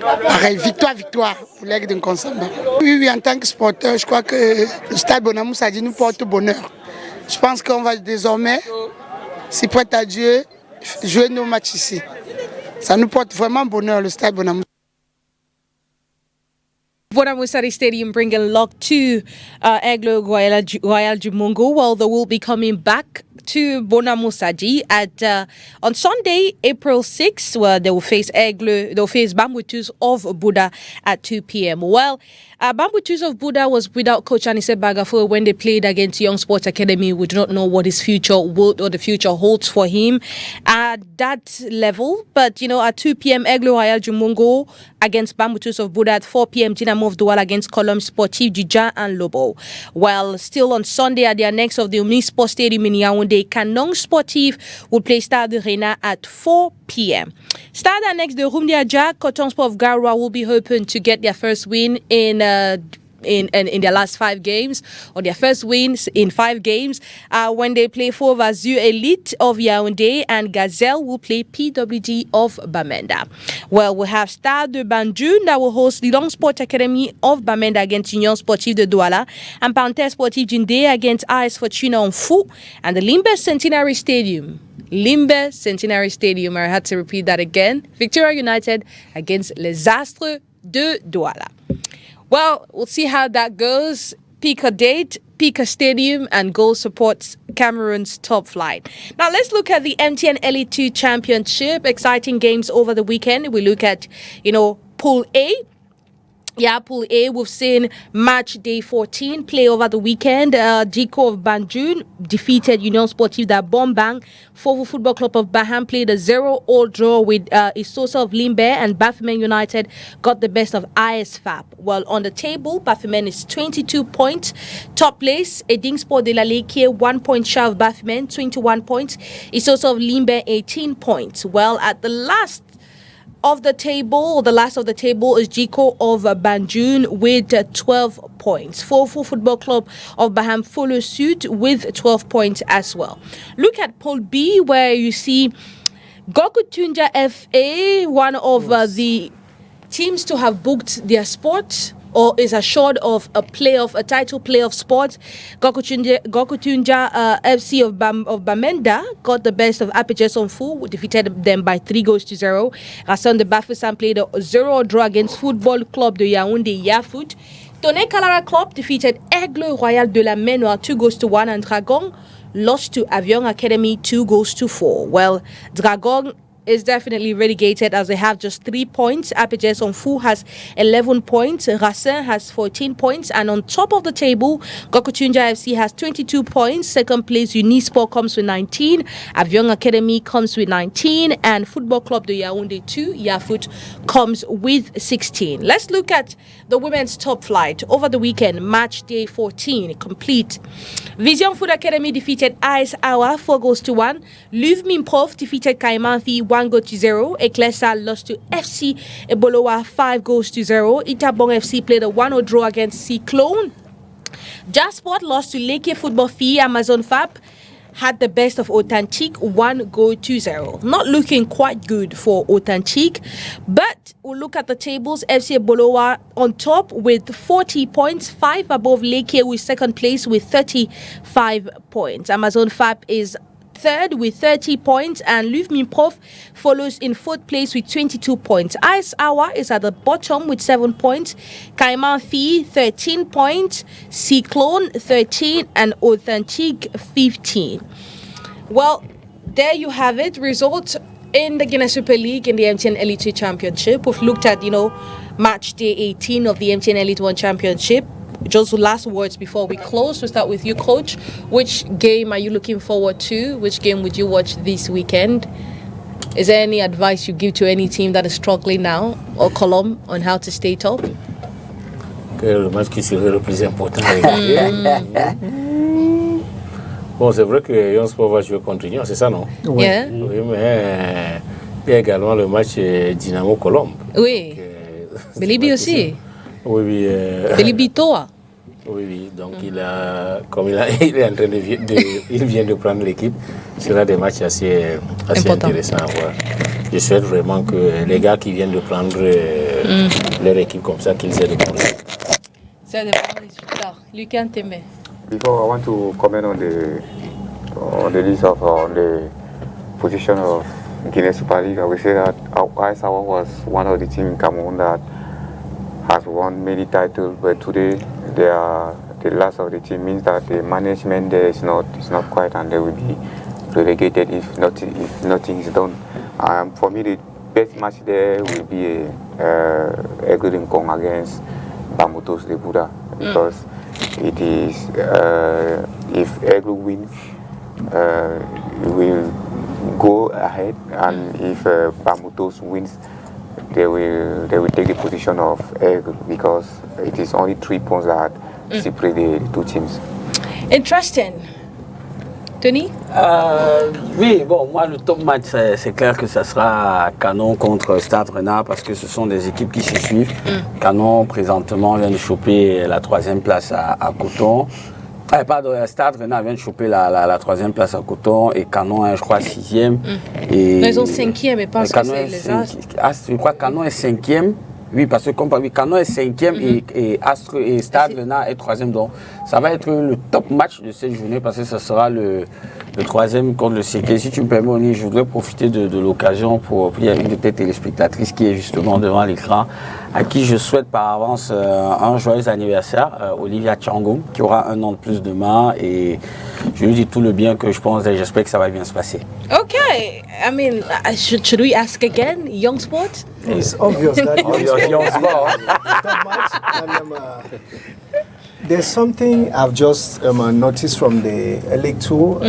Speaker 10: pareil, victoire pour l'aigle d'un Consamba. Oui, en tant que sporteur, je crois que le stade Bonamoussadi nous porte bonheur. Je pense qu'on va désormais, si prête à Dieu, jouer nos matchs ici. Ça nous porte vraiment bonheur, le stade Bonamoussadi.
Speaker 1: Bonamoussadi Stadium bringing luck to Aigle Royal du Mungo. Well, they will be coming back to Bonamoussadi at on Sunday, April 6th, where they will face Bambutus of Buddha at 2 p.m. Well, Bambutus of Buddha was without Coach Anise Bagafo when they played against Young Sports Academy. We do not know what his future would or the future holds for him at that level. But, you know, at 2 p.m., Aigle Royal du Mungo against Bambutus of Buddha. At 4 p.m., Dinamo of Douala against Colombe Sportif Dija and Lobo. Well, still on Sunday at their next of the Omnisport Stadium in Yaoundé, Kanong Sportif will play Stade de Rena at 4 p.m. Stade next, the Rumdia Jack, Cotton Sport of Garoua will be hoping to get their first win in their last 5 games, or their first wins in 5 games, when they play for Vazu Elite of Yaoundé and Gazelle will play PWD of Bamenda. Well, we have Stade de Banjul that will host the Long Sport Academy of Bamenda against Union Sportif de Douala, and Panthère Sportif Jindé against AS Fortuna Onfu, and the Limbe Centenary Stadium. Limbe Centenary Stadium, I had to repeat that again. Victoria United against Les Astres de Douala. Well, we'll see how that goes. Pick a date, pick a stadium, and go support Cameroon's top flight. Now, let's look at the MTN Elite 2 Championship. Exciting games over the weekend. We look at, Pool A. Yeah, Pool A, we've seen match day 14 play over the weekend. Diko of Banjul defeated Union Sportive da Bombang. Fovo Football Club of Baham played a 0-0 draw with Isosa of Limbe, and Bafemen United got the best of ISFAP. Well, on the table, Bafemen is 22 points. Top place, Edingsport de la Leke, 1 point shy of Bafemen, 21 points. Isosa of Limbe, 18 points. Well, at the last of the table, the last of the table is Jiko of Banjul with 12 points. Fovo Football Club of Baham follows suit with 12 points as well. Look at Pool B, where you see Gokutunja FA, one of the teams to have booked their sport or is assured of a title playoff spot. Gokutunja FC of Bamenda got the best of Apache Sonfu, who defeated them by 3-0. Rassan de Bafoussam played a 0 draw against Football Club de Yaoundé Yafoot. Tonné Kalara Club defeated Aigle Royal de la Menoir 2-1, and Dragon lost to Avion Academy 2-4. Well, Dragon is definitely relegated as they have just 3 points. Apache Sonfu has 11 points. Rassin has 14 points. And on top of the table, Gokutunja FC has 22 points. Second place, Unisport comes with 19. Avion Academy comes with 19. And Football Club de Yaoundé 2, Yafoot, comes with 16. Let's look at the women's top flight. Over the weekend, match day 14, complete. Vision Food Academy defeated Ice Hour 4-1. Luv Minprof defeated Kaimanfi 1-0. Eklesa lost to FC Ebolowa 5-0. Itabong FC played a 1-0 draw against Cyclone. Jasport lost to Leke Football Fee. Amazon Fab had the best of Authentique 1-0. Not looking quite good for Authentique, but we'll look at the tables. FC Ebolowa on top with 40 points, 5 above Leke with second place with 35 points. Amazon Fab is third with 30 points, and Luvmin Prof follows in fourth place with 22 points. Ice Hour is at the bottom with 7 points. Kaiman Fee 13 points, Cyclone 13, and Authentique 15. Well, there you have it. Results in the Guinness Super League in the MTN Elite 2 Championship. We've looked at, match day 18 of the MTN Elite 1 Championship. Just last words before we close. We'll start with you, Coach. Which game are you looking forward to? Which game would you watch this weekend? Is there any advice you give to any team that is struggling now, or Colombe, on how to stay top?
Speaker 2: Le match qui serait le plus important. Bon, c'est vrai que Young Sport va jouer contre Union, c'est ça, non?
Speaker 1: Oui. Yeah.
Speaker 2: Oui, mais il y a également le match Dynamo Colombe.
Speaker 1: Oui. Belibi aussi.
Speaker 2: Oui, oui.
Speaker 1: Belibi Toa.
Speaker 2: Oui, donc il est en train il vient de prendre l'équipe. Ce sera des matchs assez intéressants à voir. Je souhaite vraiment que les gars qui viennent de prendre leur équipe comme ça, qu'ils aient de bons résultats.
Speaker 1: C'est de bons résultats. Lucas Tembe.
Speaker 3: Before I want to comment on the list of the position of Guinness Super League, I will say that Aisawa was one of the teams in Cameroon that has won many titles, but today they are the last of the team. Means that the management there is not quite, and they will be relegated if nothing is done. For me, the best match there will be Aigle Kong against Bamutos de Buddha, because it is if Aigle wins, it will go ahead, and if Bamutos wins, they will take the position of Aigle, because it is only 3 points that separate the two teams.
Speaker 1: Interesting. Tony?
Speaker 5: Oui, bon, moi le top match, c'est clair que ça sera Canon contre Stade Renard, parce que ce sont des équipes qui se suivent. Canon présentement vient de choper la 3e place à Coton. Pardon, Stade Renard vient de choper la 3e place à Coton, et Canon est, je crois, 6e. Et
Speaker 1: ils ont 5e, et pense que c'est les Astres.
Speaker 5: Je crois que Canon est 5e. Oui, parce que comme Canon est 5e et Astre et Stade Renard est 3e. Donc ça va être le top match de cette journée, parce que ce sera le 3e contre le CK. Si tu me permets, Oni, je voudrais profiter de l'occasion pour il y a une de tes téléspectatrices qui est justement devant l'écran, à qui je souhaite par avance un joyeux anniversaire, Olivia Tchangom, qui aura 1 an de plus demain. Et je lui dis tout le bien que je pense et j'espère que ça va bien se passer.
Speaker 1: Okay, I mean, should we ask again, young sport?
Speaker 4: It's obvious that
Speaker 5: Young sport.
Speaker 4: not much. And, there's something I've just noticed from the League 2.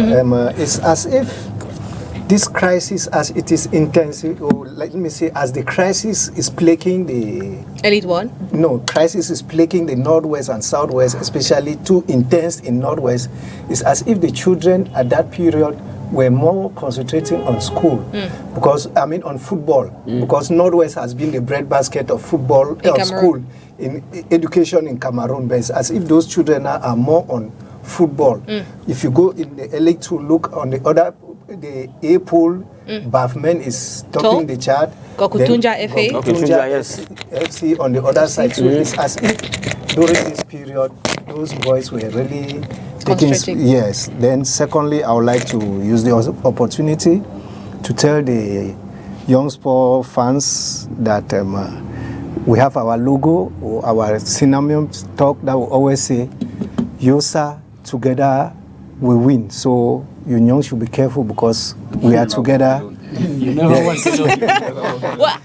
Speaker 4: It's as if this crisis, as it is intense, or let me say, as the crisis is plaguing the
Speaker 1: Elite 1?
Speaker 4: No, crisis is plaguing the Northwest and Southwest, especially too intense in Northwest. It's as if the children at that period were more concentrating on school, because I mean on football, because Northwest has been the breadbasket of football school in education in Cameroon. But it's as if those children are more on football. If you go in the League to look on the other, the A pool, Bafman is topping the chart.
Speaker 1: Gokutunja FA.
Speaker 4: Gokutunja, yes. FC on the other side. So it's as if during this period, those boys were really taking. Yes. Then secondly, I would like to use the opportunity to tell the young sport fans that we have our logo, or our synonym talk that we always say, Yosa, together we win. So you young should be careful because we are together.
Speaker 5: You never want to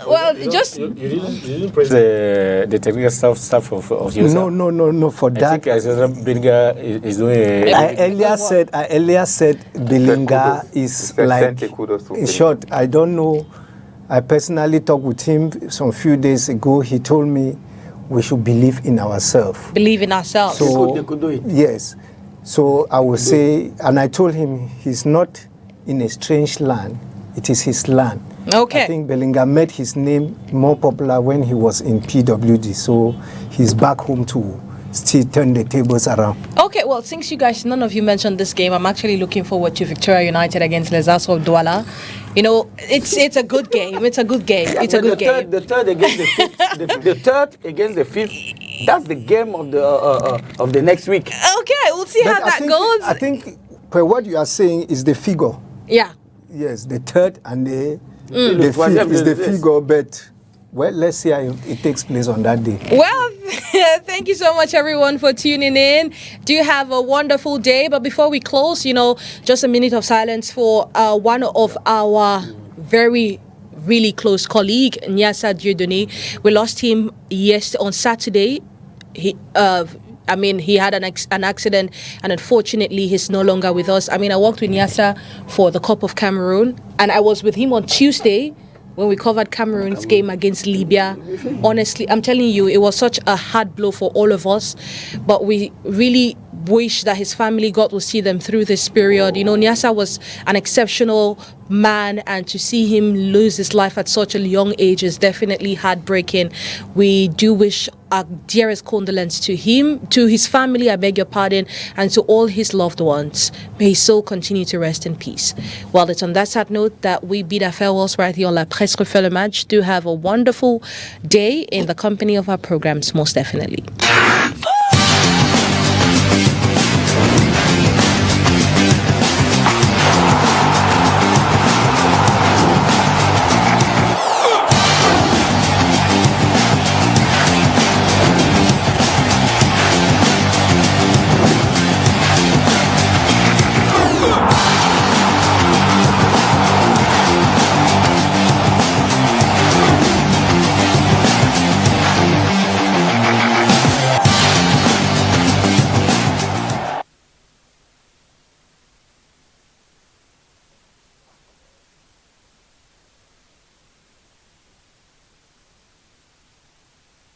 Speaker 1: well, just
Speaker 2: you didn't praise the technical staff of Yosa.
Speaker 4: No. For that,
Speaker 2: I think Belinga is doing.
Speaker 4: I earlier said Belinga is like. In short, I don't know. I personally talked with him some few days ago. He told me we should believe in ourselves.
Speaker 1: Believe in ourselves.
Speaker 4: So
Speaker 5: they could do it.
Speaker 4: Yes. So I will say, and I told him he's not in a strange land. It is his land.
Speaker 1: Okay.
Speaker 4: I think Belinga made his name more popular when he was in PWD. So he's back home to still turn the tables around.
Speaker 1: Okay, well, since you guys, none of you mentioned this game, I'm actually looking forward to Victoria United against Les Assos of Douala. You know, it's a good game. It's a good game. It's a good game.
Speaker 5: The third against the fifth. the third against the fifth. That's the game of the next week.
Speaker 1: Okay, we'll see how that goes.
Speaker 4: I think what you are saying is the figure.
Speaker 1: Yeah.
Speaker 4: Yes, the third and the fifth is the figure, but well, let's see how it takes place on that day.
Speaker 1: Well, thank you so much, everyone, for tuning in. Do have a wonderful day. But before we close, just a minute of silence for one of our really close colleague, Nyasa Dieudonné. We lost him on Saturday. He had an accident, and unfortunately, he's no longer with us. I worked with Nyasa for the Cup of Cameroon, and I was with him on Tuesday when we covered Cameroon's game against Libya. Honestly, I'm telling you, it was such a hard blow for all of us, but we really wish that his family, God will see them through this period. Nyasa was an exceptional man, and to see him lose his life at such a young age is definitely heartbreaking. We do wish our dearest condolence to him, to his family, I beg your pardon, and to all his loved ones. May his soul continue to rest in peace. Well, it's on that sad note that we bid our farewells right here on La Presse Refait le Match. Do have a wonderful day in the company of our programs, most definitely.